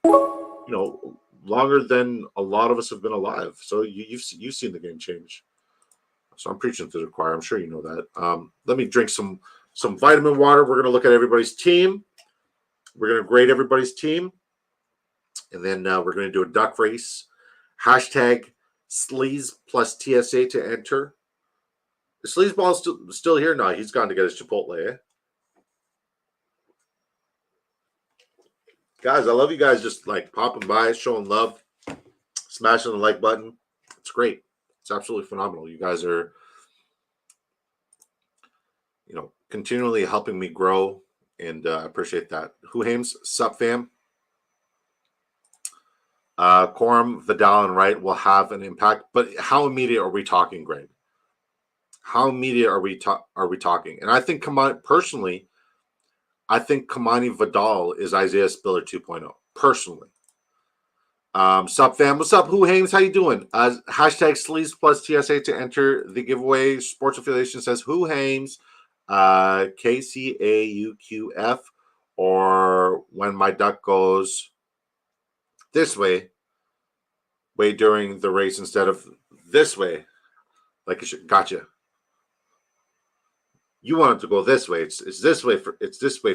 longer than a lot of us have been alive. So you've seen the game change. So I'm preaching to the choir. I'm sure you know that. Let me drink some vitamin water. We're going to look at everybody's team. We're going to grade everybody's team. And then we're going to do a duck race. Hashtag Sleaze plus TSA to enter. The Sleazeball is still here? No, he's gone to get his Chipotle, eh? Guys, I love you guys just like popping by, showing love, smashing the like button. It's great. It's absolutely phenomenal. You guys are, continually helping me grow, and I appreciate that. Who Hames, sup fam? Corum, Vidal, and Wright will have an impact, but how immediate are we talking, Greg? How immediate are we talking? And I think, personally, I think Kamani Vidal is Isaiah Spiller 2.0, personally. Sup fam, what's up? Who Hames, how you doing? Hashtag Sleaze plus TSA to enter the giveaway. Sports Affiliation says Who Hames, KCAUQF, or when my duck goes this way during the race instead of this way, like it should. Gotcha. You want it to go this way. It's this way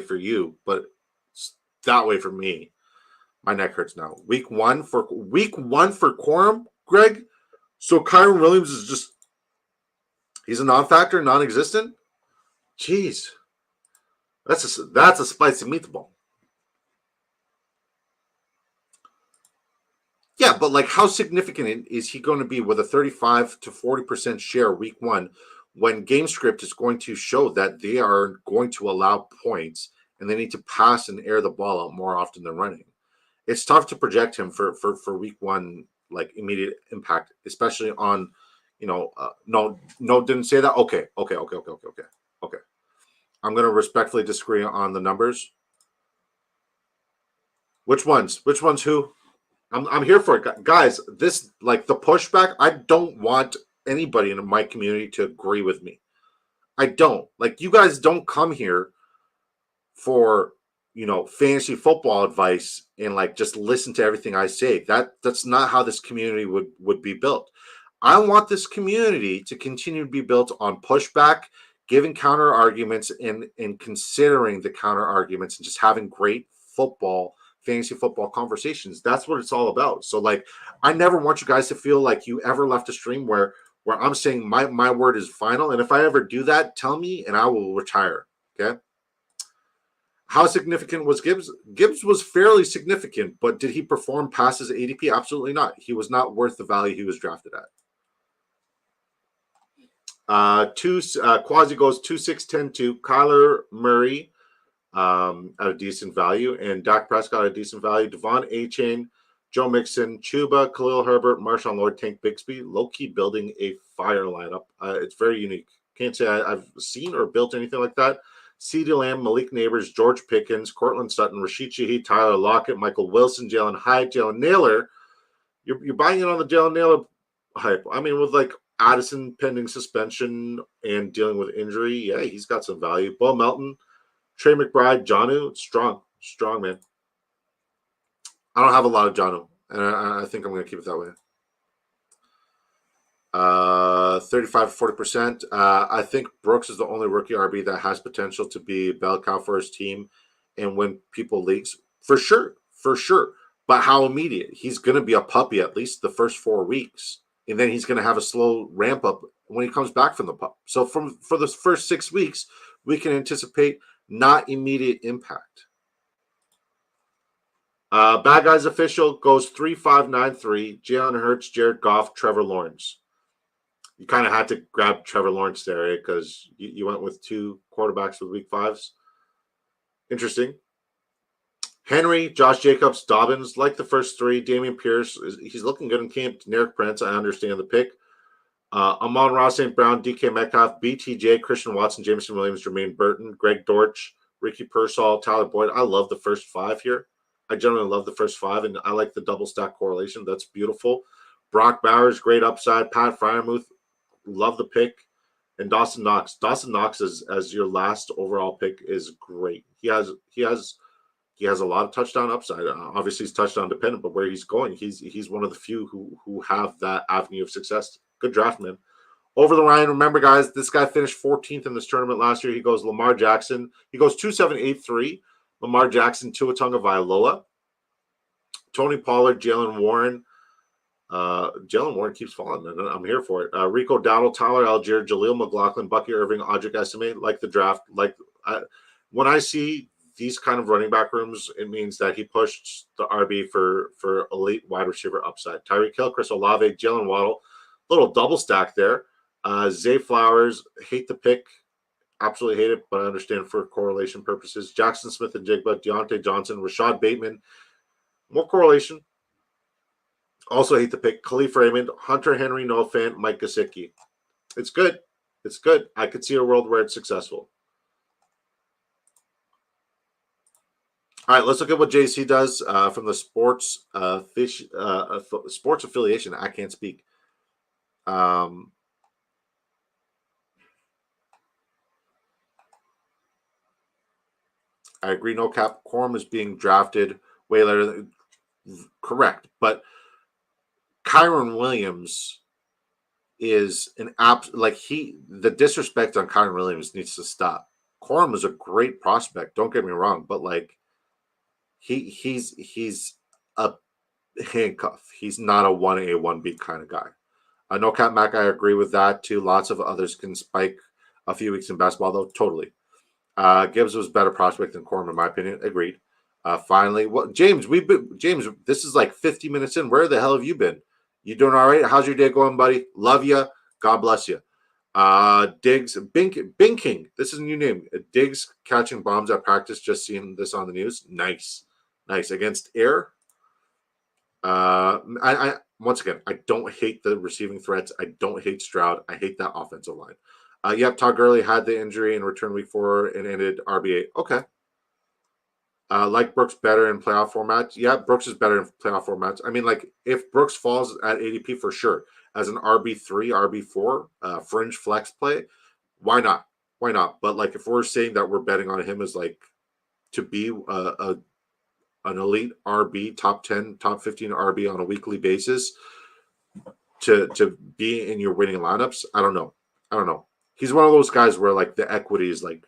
for you, but it's that way for me. My neck hurts now. Week one for Quorum, Greg. So Kyron Williams is he's a non-factor, non-existent. Jeez, that's a spicy meatball. Yeah, but like, how significant is he going to be with a 35 to 40% share week one when game script is going to show that they are going to allow points and they need to pass and air the ball out more often than running? It's tough to project him for week one, like immediate impact, especially on, no, didn't say that. Okay. I'm going to respectfully disagree on the numbers. Which ones? Which ones? Who? I'm here for it, guys. This, like, the pushback. I don't want anybody in my community to agree with me. I don't. Like, you guys don't come here for, fantasy football advice and like just listen to everything I say. That's not how this community would be built. I want this community to continue to be built on pushback, giving counter arguments, and considering the counter arguments, and just having great fantasy football conversations. That's what it's all about. So, like, I never want you guys to feel like you ever left a stream where I'm saying my word is final. And if I ever do that, tell me and I will retire. Okay. How significant was Gibbs? Gibbs was fairly significant, but did he perform past his ADP? Absolutely not. He was not worth the value he was drafted at. Quasi goes 2-6-10-2. Kyler Murray at a decent value, and Dak Prescott at a decent value. Devon Achane, Joe Mixon, Chuba, Khalil Herbert, Marshawn Lord, Tank Bixby. Low-key building a fire lineup. It's very unique. Can't say I've seen or built anything like that. CeeDee Lamb, Malik Neighbors, George Pickens, Cortland Sutton, Rashid Shaheed, Tyler Lockett, Michael Wilson, Jalen Hyatt, Jalen Naylor. You're buying it on the Jalen Naylor hype. I mean, with like Addison pending suspension and dealing with injury, yeah, he's got some value. Bo Melton, Trey McBride, Jonnu, strong, man. I don't have a lot of Jonnu, and I think I'm going to keep it that way. 35-40%. I think Brooks is the only rookie RB that has potential to be bell cow for his team and win people leagues. For sure. But how immediate? He's going to be a puppy at least the first 4 weeks, and then he's going to have a slow ramp up when he comes back from the pup. So for the first 6 weeks, we can anticipate not immediate impact. Bad Guys Official goes 3-5-9-3. Jalen Hurts, Jared Goff, Trevor Lawrence. You kind of had to grab Trevor Lawrence there because you went with 2 quarterbacks with week 5s. Interesting. Henry, Josh Jacobs, Dobbins, like the first 3. Dameon Pierce, he's looking good in camp. Derek Prince, I understand the pick. Amon-Ra St. Brown, DK Metcalf, BTJ, Christian Watson, Jameson Williams, Jermaine Burton, Greg Dortch, Ricky Pearsall, Tyler Boyd. I love the first 5 here. I generally love the first 5, and I like the double stack correlation. That's beautiful. Brock Bowers, great upside. Pat Freiermuth, love the pick. And Dawson Knox. Dawson Knox as your last overall pick is great. He has a lot of touchdown upside. Obviously, he's touchdown dependent, but where he's going, he's one of the few who have that avenue of success. Good draft, man. Over the Ryan, remember, guys, this guy finished 14th in this tournament last year. He goes Lamar Jackson. He goes 2-7-8-3. Lamar Jackson, Tua Tagovailoa, Tony Pollard, Jalen Warren. Jalen Warren keeps falling, man. I'm here for it. Rico Dowdle, Tyler Algier, Jaleel McLaughlin, Bucky Irving, Audric Estimate. Like the draft. When I see these kind of running back rooms, it means that he pushed the RB for elite wide receiver upside. Tyreek Hill, Chris Olave, Jalen Waddle. Little double stack there. Zay Flowers, hate the pick. Absolutely hate it, but I understand for correlation purposes. Jackson Smith and Jigba, Deontay Johnson, Rashad Bateman. More correlation. Also hate the pick. Khalif Raymond, Hunter Henry, Noah Fant, Mike Gesicki. It's good. It's good. I could see a world where it's successful. All right, let's look at what JC does from the sports sports affiliation. I can't speak. I agree. No cap. Corum is being drafted way later. Correct, but Kyren Williams is an the disrespect on Kyren Williams needs to stop. Corum is a great prospect. Don't get me wrong, but like he's a handcuff. He's not a 1A 1B kind of guy. No cap Mac. I agree with that too. Lots of others can spike a few weeks in basketball though. Totally. Gibbs was a better prospect than Corum, in my opinion. Agreed. Finally, what James? James. This is like 50 minutes in. Where the hell have you been? You doing all right? How's your day going, buddy? Love you. God bless you. Diggs, Binking. This is a new name. Diggs catching bombs at practice. Just seeing this on the news. Nice against Air. I once again, I don't hate the receiving threats. I don't hate Stroud. I hate that offensive line. Yep, Todd Gurley had the injury and returned week 4 and ended RB8. Okay. Like Brooks better in playoff formats. Yeah, Brooks is better in playoff formats. I mean, like if Brooks falls at ADP for sure as an RB3, RB4, fringe flex play, why not? Why not? But like if we're saying that we're betting on him as like to be an elite RB, top 10, top 15 RB on a weekly basis to be in your winning lineups, I don't know. He's one of those guys where like the equity is like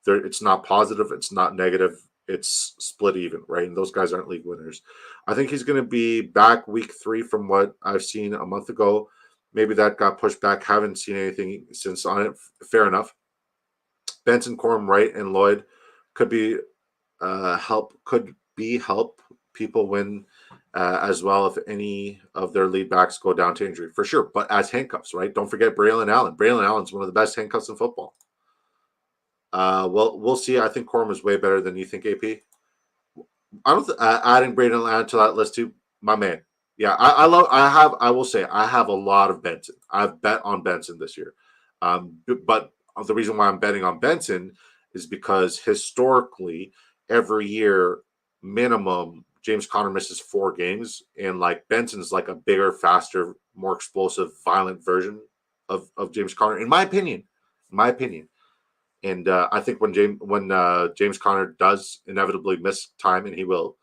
it's not positive, it's not negative. It's split even, right? And those guys aren't league winners. I think he's going to be back week 3 from what I've seen a month ago. Maybe that got pushed back. Haven't seen anything since on it. Fair enough. Benson, Corum, Wright, and Lloyd could be help people win as well if any of their lead backs go down to injury for sure. But as handcuffs, right? Don't forget Braylon Allen. Braylon Allen's one of the best handcuffs in football. Well, we'll see. I think Corum is way better than you think, AP. I don't adding Braden Allen to that list too, my man. Yeah, I will say I have a lot of Benson. I've bet on Benson this year. But the reason why I'm betting on Benson is because historically, every year, minimum, James Conner misses 4 games, and like Benson's like a bigger, faster, more explosive, violent version of James Conner, in my opinion. And I think when James Conner does inevitably miss time, and he will,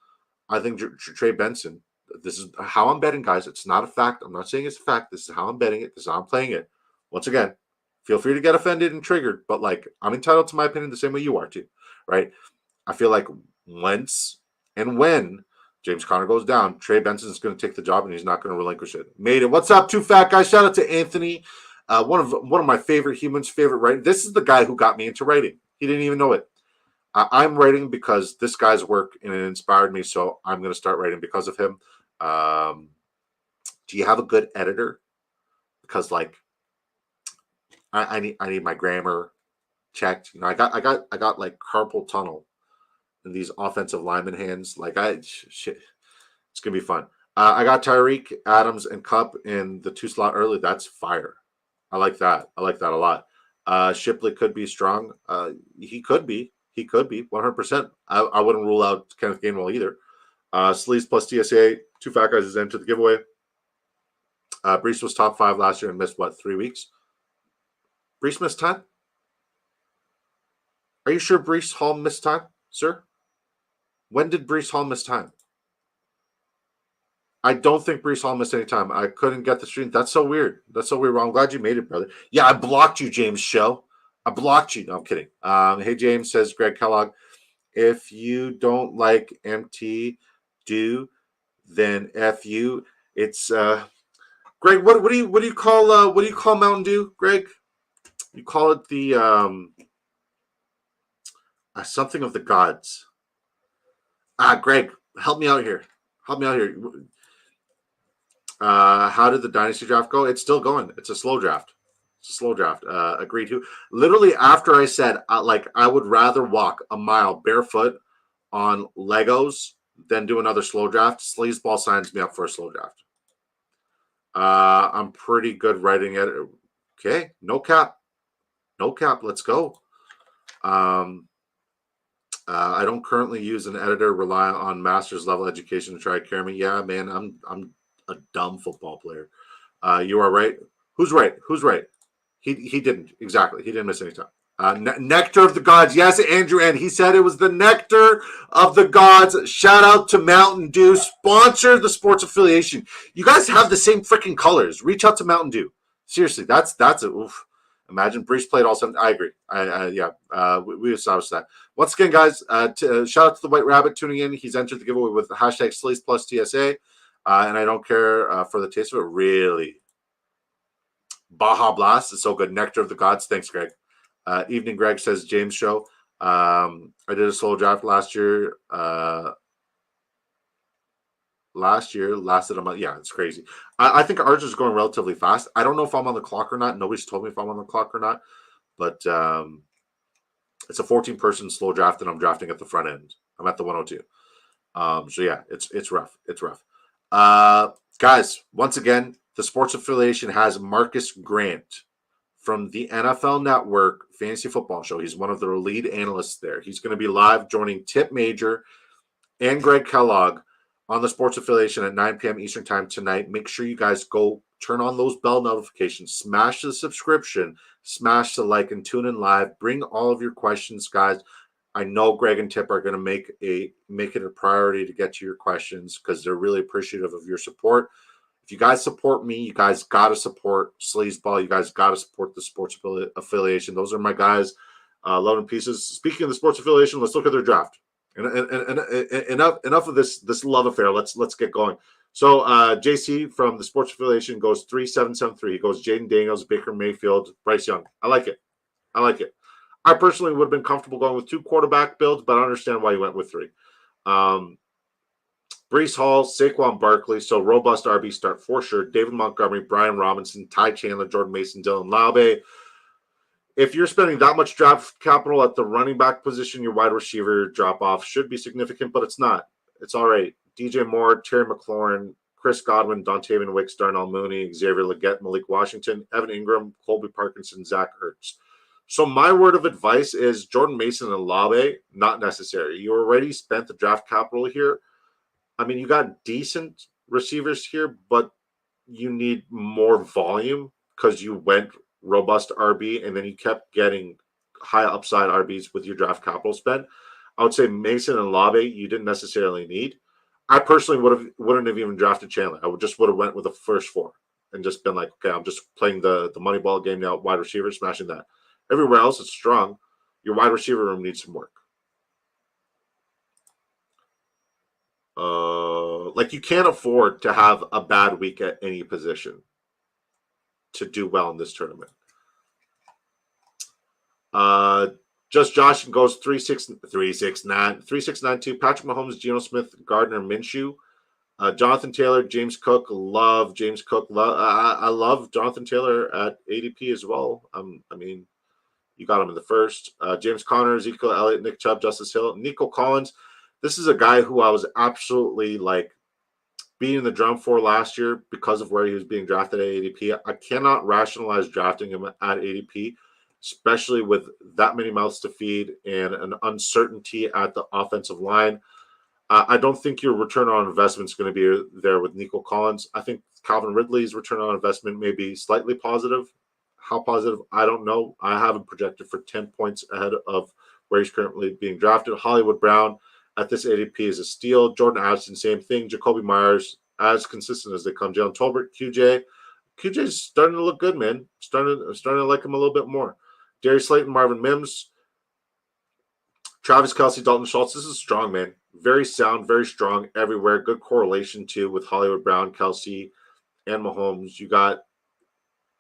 I think Trey Benson. This is how I'm betting, guys. It's not a fact. I'm not saying it's a fact. This is how I'm betting it. This is how I'm playing it. Once again, feel free to get offended and triggered, but like I'm entitled to my opinion the same way you are too, right? I feel like once and when James Conner goes down, Trey Benson is going to take the job and he's not going to relinquish it. Made it. What's up, Two Fat Guys? Shout out to Anthony. One of my favorite humans, favorite writing. This is the guy who got me into writing. He didn't even know it. I'm writing because this guy's work and it inspired me, so I'm going to start writing because of him. Do you have a good editor? Because like, I need my grammar checked. You know, I got like carpal tunnel in these offensive lineman hands. Like shit, it's gonna be fun. I got Tyreek, Adams, and Kupp in the 2 slot early. That's fire. I like that. I like that a lot. Shipley could be strong. He could be 100%. I wouldn't rule out Kenneth Gainwell either. Sleeves plus TSA, 2 Fat Guys is entered the giveaway. Brees was top 5 last year and missed 3 weeks? Brees missed time? Are you sure Brees Hall missed time, sir? When did Brees Hall miss time? I don't think Brees Hall missed any time. I couldn't get the stream. That's so weird. Well, I'm glad you made it, brother. Yeah, I blocked you, James Show. I blocked you. No, I'm kidding. Hey, James, says Greg Kellogg. If you don't like MT, then F you. It's Greg. What do you call Mountain Dew, Greg? You call it the something of the gods. Greg, help me out here. How did the dynasty draft go? It's still going. It's a slow draft. Agreed to. Literally after I said, I would rather walk a mile barefoot on Legos than do another slow draft. Sleazeball signs me up for a slow draft. I'm pretty good writing it. Okay, no cap. Let's go. I don't currently use an editor. Rely on master's level education to try to carry me. Yeah, man, I'm a dumb football player. You are right. Who's right? He didn't. Exactly. He didn't miss any time. Nectar of the Gods. Yes, Andrew, and he said it was the Nectar of the Gods. Shout out to Mountain Dew. Sponsor the sports affiliation. You guys have the same freaking colors. Reach out to Mountain Dew. Seriously, that's a oof. Imagine Brees played all seven. I agree. We established that. Once again, guys, shout out to the White Rabbit tuning in. He's entered the giveaway with the hashtag Sleaze plus TSA. And I don't care for the taste of it. Really. Baja Blast is so good. Nectar of the Gods. Thanks, Greg. Evening, Greg, says James Show. I did a slow draft last year. Last year lasted a month. Yeah, it's crazy. I think ours is going relatively fast. I don't know if I'm on the clock or not. Nobody's told me if I'm on the clock or not. But it's a 14-person slow draft, and I'm drafting at the front end. I'm at the 102. So yeah, it's rough. It's rough. Guys, once again, the sports affiliation has Marcus Grant from the NFL Network Fantasy Football Show. He's one of their lead analysts there. He's going to be live joining Tip Major and Greg Kellogg on the sports affiliation at 9 p.m. Eastern time tonight. Make sure you guys go turn on those bell notifications, smash the subscription, smash the like, and tune in live. Bring all of your questions, guys. I know Greg and Tip are going to make it a priority to get to your questions because they're really appreciative of your support. If you guys support me, you guys got to support Sleazeball. You guys got to support the sports affiliation. Those are my guys. Love and pieces. Speaking of the sports affiliation, let's look at their draft. And enough of this love affair. Let's get going. So JC from the sports affiliation goes 3-7-7-3. He goes Jaden Daniels, Baker Mayfield, Bryce Young. I like it. I personally would have been comfortable going with 2 quarterback builds, but I understand why you went with 3. Breece Hall, Saquon Barkley, so robust RB start for sure. David Montgomery, Brian Robinson, Ty Chandler, Jordan Mason, Dylan Laube. If you're spending that much draft capital at the running back position, your wide receiver drop-off should be significant, but it's not. It's all right. DJ Moore, Terry McLaurin, Chris Godwin, Dontavian Wicks, Darnell Mooney, Xavier Legette, Malik Washington, Evan Ingram, Colby Parkinson, Zach Ertz. So my word of advice is Jordan Mason and Laube, not necessary. You already spent the draft capital here. I mean, you got decent receivers here, but you need more volume because you went robust RB and then you kept getting high upside RBs with your draft capital spend. I would say Mason and Laube you didn't necessarily need. I personally wouldn't have even drafted Chandler. I would have went with the first 4 and just been like, okay, I'm just playing the money ball game now, wide receiver, smashing that. Everywhere else it's strong. Your wide receiver room needs some work. Like you can't afford to have a bad week at any position to do well in this tournament. Just Josh goes 3-6-9-2. Patrick Mahomes, Geno Smith, Gardner Minshew, Jonathan Taylor, James Cook. Love James Cook. I love Jonathan Taylor at ADP as well. I mean, you got him in the first. James Conner, Ezekiel Elliott, Nick Chubb, Justice Hill, Nico Collins. This is a guy who I was absolutely like beating the drum for last year because of where he was being drafted at ADP. I cannot rationalize drafting him at ADP, especially with that many mouths to feed and an uncertainty at the offensive line. I don't think your return on investment is going to be there with Nico Collins. I think Calvin Ridley's return on investment may be slightly positive. How positive? I don't know. I have him projected for 10 points ahead of where he's currently being drafted. Hollywood Brown at this ADP is a steal. Jordan Addison, same thing. Jacoby Myers, as consistent as they come. Jalen Tolbert, QJ's starting to look good, man. Starting to like him a little bit more. Darius Slayton, Marvin Mims, Travis Kelce, Dalton Schultz. This is strong, man. Very sound, very strong everywhere. Good correlation, too, with Hollywood Brown, Kelce, and Mahomes. You got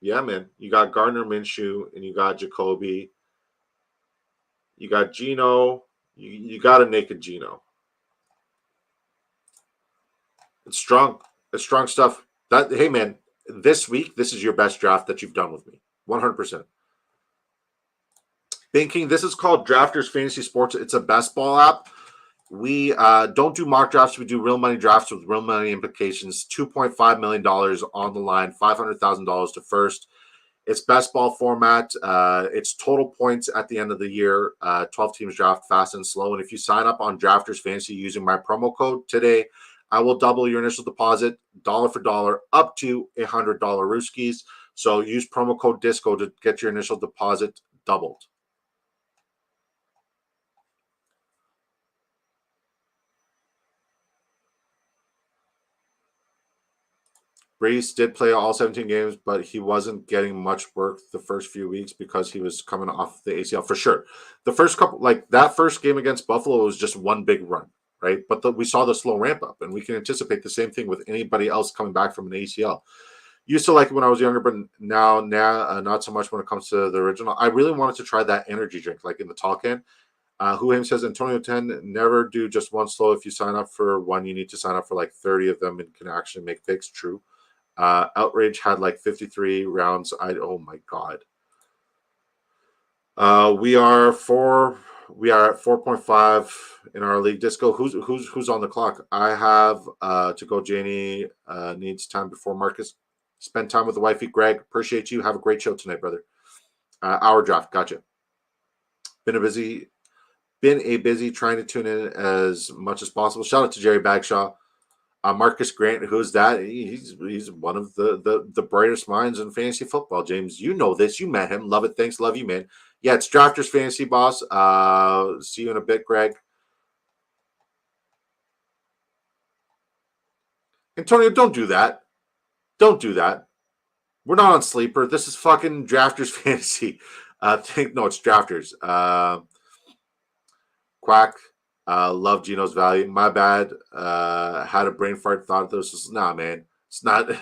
Gardner Minshew, and you got Jacoby. You got Geno. You got a naked Geno. It's strong. It's strong stuff. Hey, man, this week, this is your best draft that you've done with me. 100%. Thinking this is called Drafters Fantasy Sports. It's a best ball app. We don't do mock drafts. We do real money drafts with real money implications. $2.5 million on the line, $500,000 to first. It's best ball format. It's total points at the end of the year. 12 teams draft fast and slow. And if you sign up on Drafters Fantasy using my promo code today, I will double your initial deposit dollar for dollar up to $100 Rooskies. So use promo code DISCO to get your initial deposit doubled. Brees did play all 17 games, but he wasn't getting much work the first few weeks because he was coming off the ACL for sure. The first couple, like that first game against Buffalo was just one big run, right? But we saw the slow ramp up, and we can anticipate the same thing with anybody else coming back from an ACL. Used to like it when I was younger, but now not so much when it comes to the original. I really wanted to try that energy drink, like in the tall can. Who says Antonio 10, never do just one slow. If you sign up for one, you need to sign up for like 30 of them and can actually make picks. True. Outrage had like 53 rounds. Oh my God. We are at 4.5 in our league. Disco, who's on the clock? I have to go. Janie needs time before Marcus. Spend time with the wifey. Greg, appreciate you. Have a great show tonight, brother. Our draft, gotcha. Been a busy trying to tune in as much as possible. Shout out to Jerry Bagshaw. Marcus Grant, who's that? He's one of the brightest minds in fantasy football. James, you know this. You met him. Love it. Thanks. Love you, man. Yeah, it's Drafters Fantasy Boss. See you in a bit, Greg. Antonio, don't do that. Don't do that. We're not on Sleeper. This is fucking Drafters Fantasy. No, it's Drafters. Quack. Love Gino's value. My bad. Had a brain fart. Thought this was man. It's not.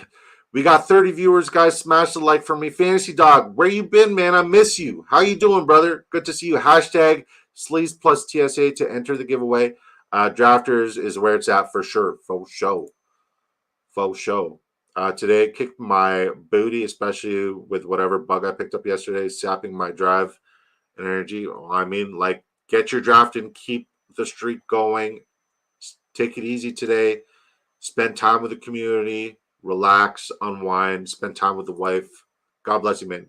We got 30 viewers, guys. Smash the like for me. Fantasy Dog, where you been, man? I miss you. How you doing, brother? Good to see you. Hashtag Sleaze plus TSA to enter the giveaway. Drafters is where it's at for sure. Faux show. Today kicked my booty, especially with whatever bug I picked up yesterday, sapping my drive and energy. I mean, like, get your draft and keep the streak going. Take it easy today. Spend time with the community. Relax, unwind, spend time with the wife. God bless you, man.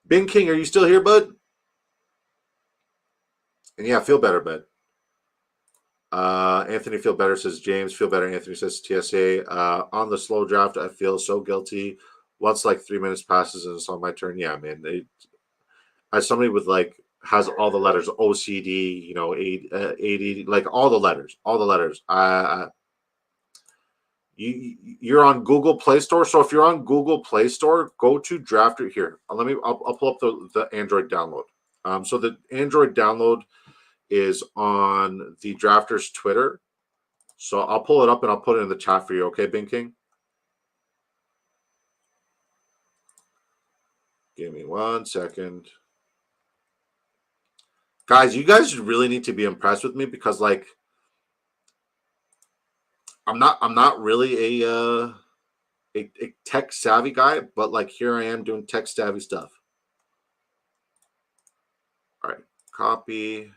Ben King, are you still here, bud? And yeah, feel better, bud. Anthony, feel better, says James. Feel better, Anthony says TSA. On the slow draft, I feel so guilty. Once like 3 minutes passes and it's on my turn, yeah, man. As somebody with like has all the letters, OCD, you know, AD, like all the letters. You're on Google Play Store. So if you're on Google Play Store, go to Drafter here. I'll pull up the Android download. So the Android download is on the Drafters Twitter. So I'll pull it up and I'll put it in the chat for you. Okay, Bing King? Give me 1 second. Guys, you guys really need to be impressed with me because like I'm not really a tech savvy guy, but like here I am doing tech savvy stuff. All right, copy.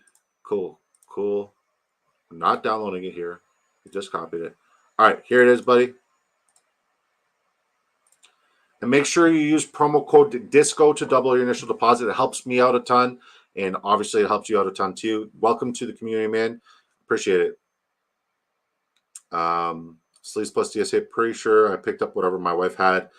Cool. I'm not downloading it here. I just copied it. All right, here it is, buddy. And make sure you use promo code DISCO to double your initial deposit. It helps me out a ton, and obviously it helps you out a ton too. Welcome to the community, man. Appreciate it. Sleaze plus DSA, pretty sure I picked up whatever my wife had.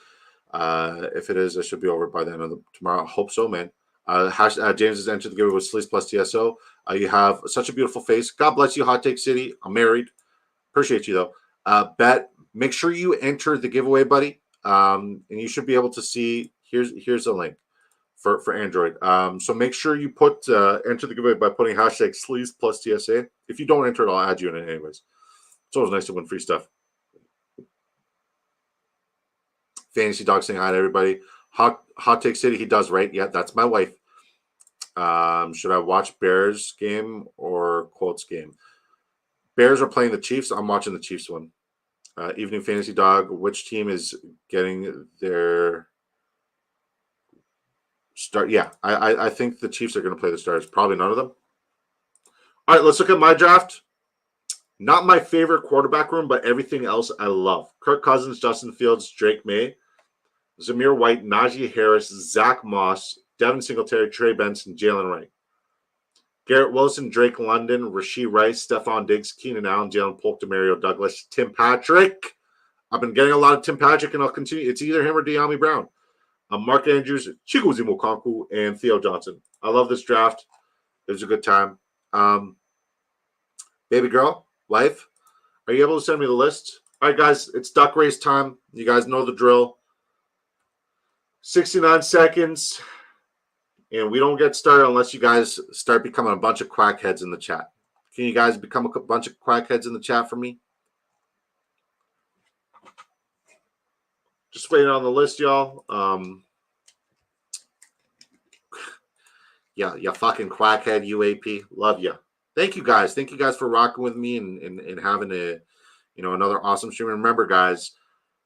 If it is, it should be over by the end of tomorrow. I hope so, man. James has entered the giveaway with Sleaze plus TSO. You have such a beautiful face. God bless you, Hot Take City. I'm married. Appreciate you, though. Bet, make sure you enter the giveaway, buddy. And you should be able to see, here's a link for Android. So make sure you enter the giveaway by putting hashtag Sleaze plus TSA. If you don't enter it, I'll add you in it anyways. It's always nice to win free stuff. Fantasy Dog saying hi to everybody. Hot Take City, he does, right? Yeah, that's my wife. Should I watch Bears game or Colts game? Bears are playing the Chiefs. I'm watching the Chiefs one. Evening Fantasy Dog, which team is getting their start? Yeah, I think the Chiefs are going to play the Stars. Probably none of them. All right, let's look at my draft. Not my favorite quarterback room, but everything else I love. Kirk Cousins, Justin Fields, Drake May, Zamir White, Najee Harris, Zach Moss, Devin Singletary, Trey Benson, Jalen Wright. Garrett Wilson, Drake London, Rashee Rice, Stephon Diggs, Keenan Allen, Jalen Polk, Demario Douglas, Tim Patrick. I've been getting a lot of Tim Patrick, and I'll continue. It's either him or De'Ami Brown. Mark Andrews, Chigozie Mokonku, and Theo Johnson. I love this draft. It was a good time. Baby girl, wife, are you able to send me the list? All right, guys, it's duck race time. You guys know the drill. 69 seconds. And we don't get started unless you guys start becoming a bunch of quackheads in the chat. Can you guys become a bunch of quackheads in the chat for me? Just waiting on the list, y'all. Yeah, you fucking quackhead UAP. Love you. Thank you guys. Thank you guys for rocking with me and having a another awesome stream. And remember, guys,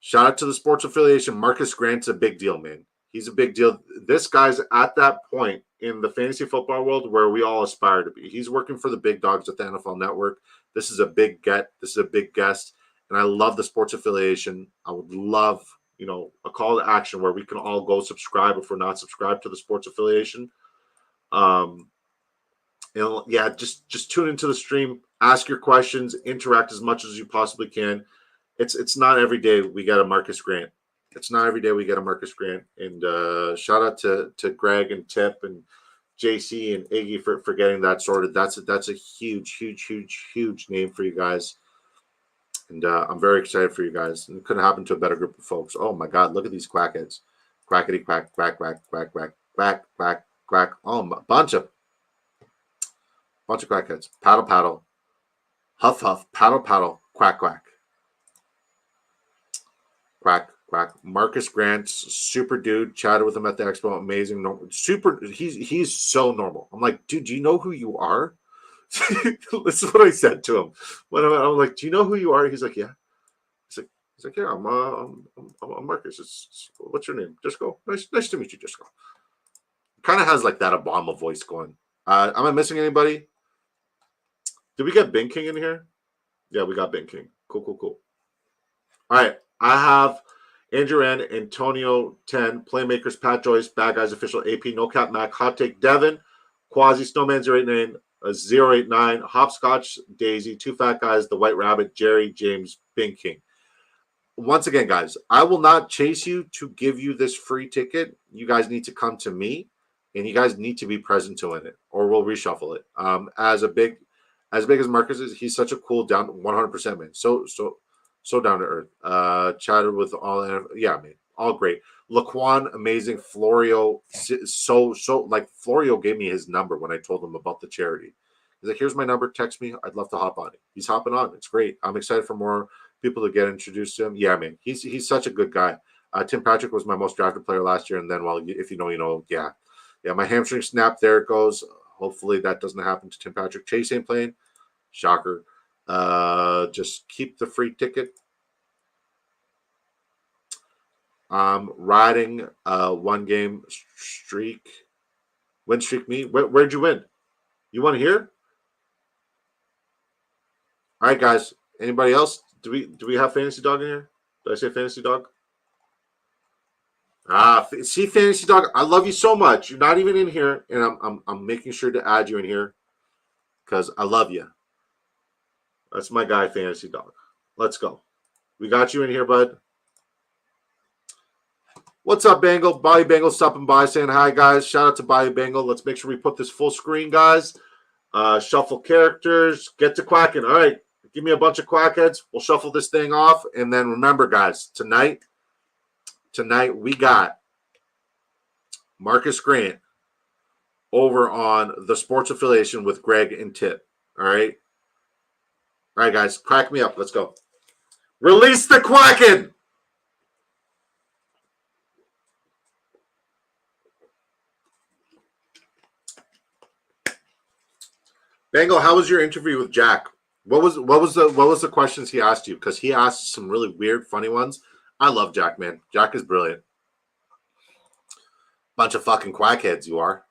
shout out to the sports affiliation. Marcus Grant's a big deal, man. He's a big deal. This guy's at that point in the fantasy football world where we all aspire to be. He's working for the big dogs at the NFL Network. This is a big get. This is a big guest. And I love the sports affiliation. I would love, a call to action where we can all go subscribe if we're not subscribed to the sports affiliation. Just tune into the stream, ask your questions, interact as much as you possibly can. It's not every day we get a Marcus Grant. It's not every day we get a Marcus Grant. And shout out to Greg and Tip and JC and Iggy for getting that sorted. That's a huge, huge, huge, huge name for you guys. And I'm very excited for you guys. And it couldn't happen to a better group of folks. Oh my God, look at these quackheads. Quackity quack, quack, quack, quack, quack, quack, quack, quack. Oh, a bunch of quackheads. Paddle, paddle. Huff, huff. Paddle, paddle. Quack, quack. Quack, quack. Marcus Grant's super dude. Chatted with him at the expo. Amazing. Super. He's so normal. I'm like, dude, do you know who you are? This is what I said to him. When I'm like, do you know who you are? He's like, yeah. He's like, yeah, I'm Marcus. What's your name? Disco. Nice to meet you, Disco. Kind of has like that Obama voice going. Am I missing anybody? Did we get Bing King in here? Yeah, we got Bing King. Cool. All right. I have Andrew N, Antonio 10, Playmakers, Pat Joyce, Bad Guys Official, AP, No Cap Mac, Hot Take Devin, Quasi, Snowman 089, 089, Hopscotch, Daisy, Two Fat Guys, The White Rabbit, Jerry, James, Bing King. Once again, guys, I will not chase you to give you this free ticket. You guys need to come to me, and you guys need to be present to win it, or we'll reshuffle it. As big as Marcus is, he's such a cool, down 100% man. So down to earth. Chatted with all, man, all great. Laquan, amazing. Florio, Florio gave me his number when I told him about the charity. He's like, here's my number. Text me. I'd love to hop on it. He's hopping on. It's great. I'm excited for more people to get introduced to him. Yeah, man, he's such a good guy. Tim Patrick was my most drafted player last year, and then, well, if you know, yeah. My hamstring snapped. There it goes. Hopefully that doesn't happen to Tim Patrick. Chase ain't playing. Shocker. Just keep the free ticket. Riding one game streak. Win streak me. Where'd you win? You want to hear? All right, guys. Anybody else? Do we have Fantasy Dog in here? Did I say Fantasy Dog? See, Fantasy Dog, I love you so much. You're not even in here, and I'm making sure to add you in here because I love you. That's my guy, Fantasy Dog. Let's go. We got you in here, bud. What's up, Bengal? Bobby Bengal stopping by, saying hi, guys. Shout out to Bobby Bengal. Let's make sure we put this full screen, guys. Shuffle characters. Get to quacking. All right. Give me a bunch of quackheads. We'll shuffle this thing off. And then remember, guys, tonight we got Marcus Grant over on the sports affiliation with Greg and Tip. All right. All right, guys. Crack me up. Let's go. Release the quacking. Bengal, how was your interview with Jack? What was the questions he asked you? Because he asked some really weird, funny ones. I love Jack, man. Jack is brilliant. Bunch of fucking quackheads, you are.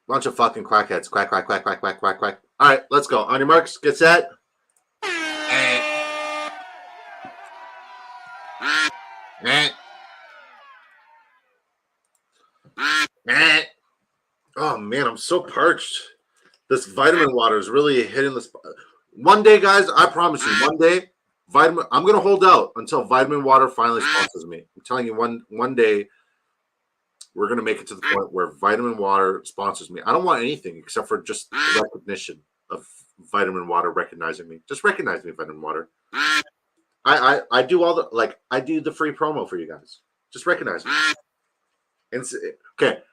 Bunch of fucking quackheads. Quack, quack, quack, quack, quack, quack, quack. All right, let's go. On your marks, get set. Oh, man, I'm so parched. This vitamin water is really hitting the spot. One day, guys, I promise you, one day, I'm going to hold out until vitamin water finally sponsors me. I'm telling you, one day, we're going to make it to the point where vitamin water sponsors me. I don't want anything except for just the recognition of vitamin water recognizing me. Just recognize me, vitamin water. I do all the, I do the free promo for you guys. Just recognize me. And okay.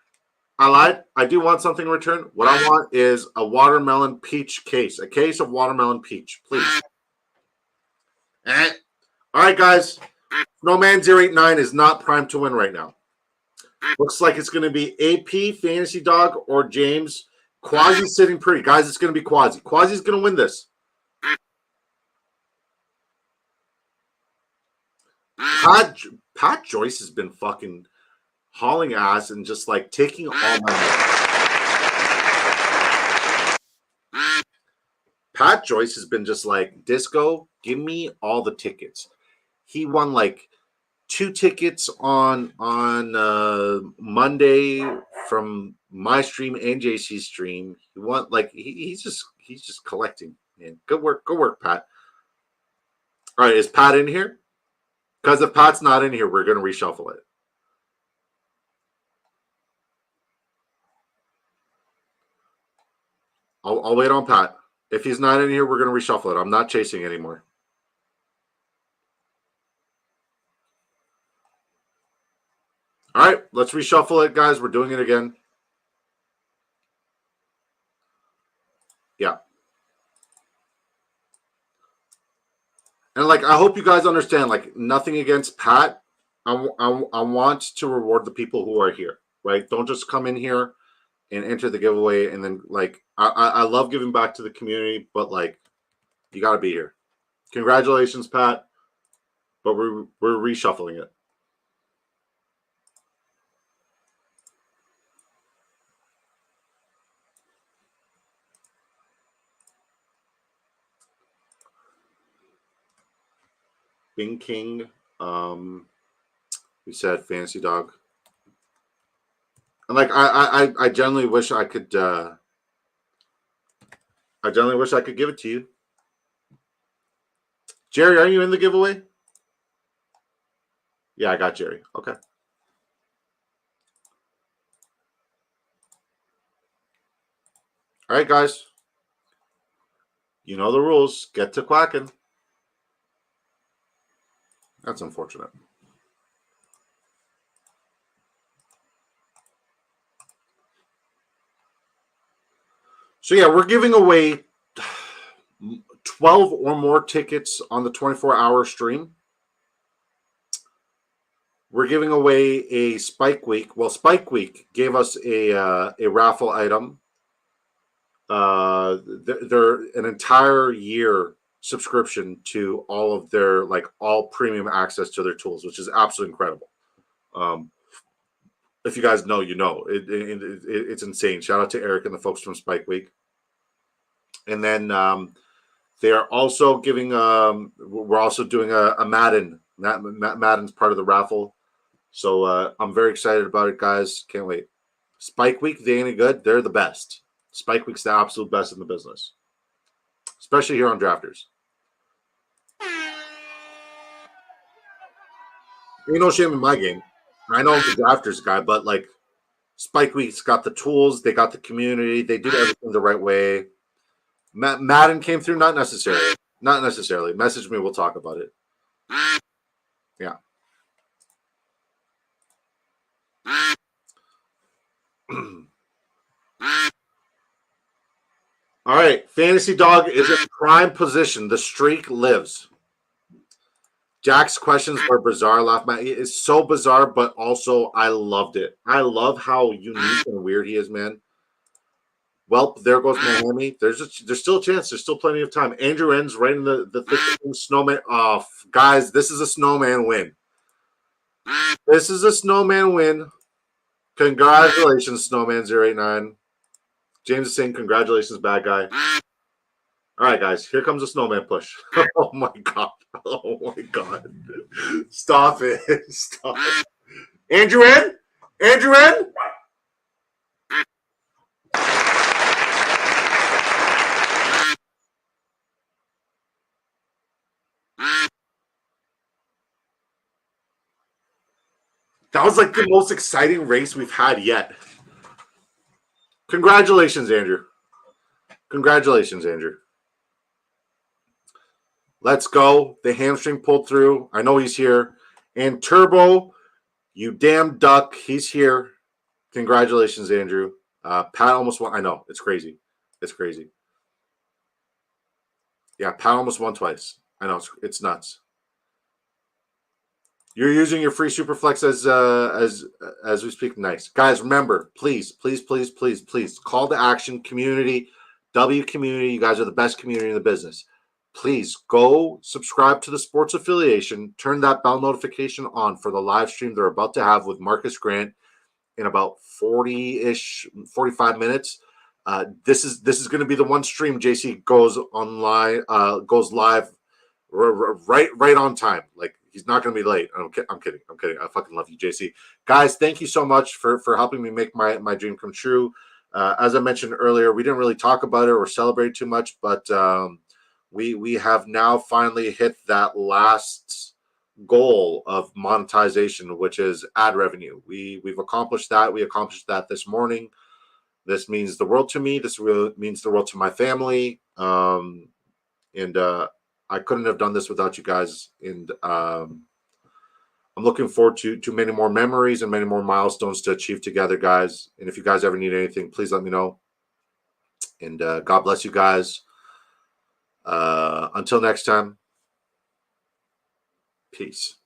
I lied. I do want something in return. What I want is a watermelon peach case. A case of watermelon peach, please. All right, guys. Snowman 089 is not primed to win right now. Looks like it's going to be AP, Fantasy Dog, or James. Quasi's sitting pretty. Guys, it's going to be Quasi. Quasi's going to win this. Pat Joyce has been fucking hauling ass and just like taking all my money. Pat Joyce has been just like, Disco, give me all the tickets. He won like 2 tickets on Monday from my stream and JC's stream. He won like he's just collecting. Man, good work, Pat. All right, is Pat in here? Because if Pat's not in here, we're going to reshuffle it. I'll wait on Pat. If he's not in here, we're going to reshuffle it. I'm not chasing anymore. All right, let's reshuffle it, guys. We're doing it again. Yeah. And like, I hope you guys understand, like, nothing against Pat. I want to reward the people who are here, right? Don't just come in here and enter the giveaway and then like I love giving back to the community, but like you got to be here. Congratulations, Pat. But we're reshuffling it. Bing King. We said Fantasy Dog. And like I generally wish I could give it to you. Jerry, are you in the giveaway? Yeah, I got Jerry. Okay. All right, guys. You know the rules. Get to quacking. That's unfortunate. So yeah, we're giving away 12 or more tickets on the 24-hour stream. We're giving away a Spike Week. Well, Spike Week gave us a raffle item. They're an entire year subscription to all of their all premium access to their tools, which is absolutely incredible. If you guys know, you know it's insane. Shout out to Eric and the folks from Spike Week. And then they are also giving. We're also doing a Madden. Madden's part of the raffle. So I'm very excited about it, guys. Can't wait. Spike Week, they ain't good. They're the best. Spike Week's the absolute best in the business, especially here on Drafters. Ain't no shame in my game. I know I'm the Drafters guy, but like Spike Week's got the tools. They got the community. They do everything the right way. Madden came through, not necessarily. Not necessarily. Message me. We'll talk about it. Yeah. All right. Fantasy Dog is in prime position. The streak lives. Jack's questions were bizarre. Laugh my it's so bizarre, but also I loved it. I love how unique and weird he is, man. Well, there goes Miami. There's still a chance. There's still plenty of time. Andrew ends right in the thick of snowman. Oh, guys, this is a snowman win. This is a snowman win. Congratulations, Snowman 089. James is saying congratulations, bad guy. All right, guys, here comes a snowman push. Oh my god. Oh my god. Stop it. Stop it. Andrew in? Andrew in? That was like the most exciting race we've had yet. Congratulations, Andrew. Congratulations, Andrew. Let's go. The hamstring pulled through. I know he's here. And Turbo, you damn duck, he's here. Congratulations, Andrew. Pat almost won. I know. It's crazy. It's crazy. Yeah, Pat almost won twice. I know. It's nuts. You're using your free Superflex as we speak. Nice, guys. Remember, please, please, please, please, please, call to action, community, W community. You guys are the best community in the business. Please go subscribe to the sports affiliation. Turn that bell notification on for the live stream they're about to have with Marcus Grant in about 40-ish, 45 minutes. This is going to be the one stream JC goes online, goes live right on time. Like, he's not going to be late. I'm kidding. I fucking love you, JC. Guys, thank you so much for helping me make my dream come true. As I mentioned earlier, we didn't really talk about it or celebrate too much, but we have now finally hit that last goal of monetization, which is ad revenue. We've accomplished that. We accomplished that this morning. This means the world to me. This really means the world to my family. And I couldn't have done this without you guys. And I'm looking forward to many more memories and many more milestones to achieve together, guys. And if you guys ever need anything, please let me know. And God bless you guys. Until next time, peace.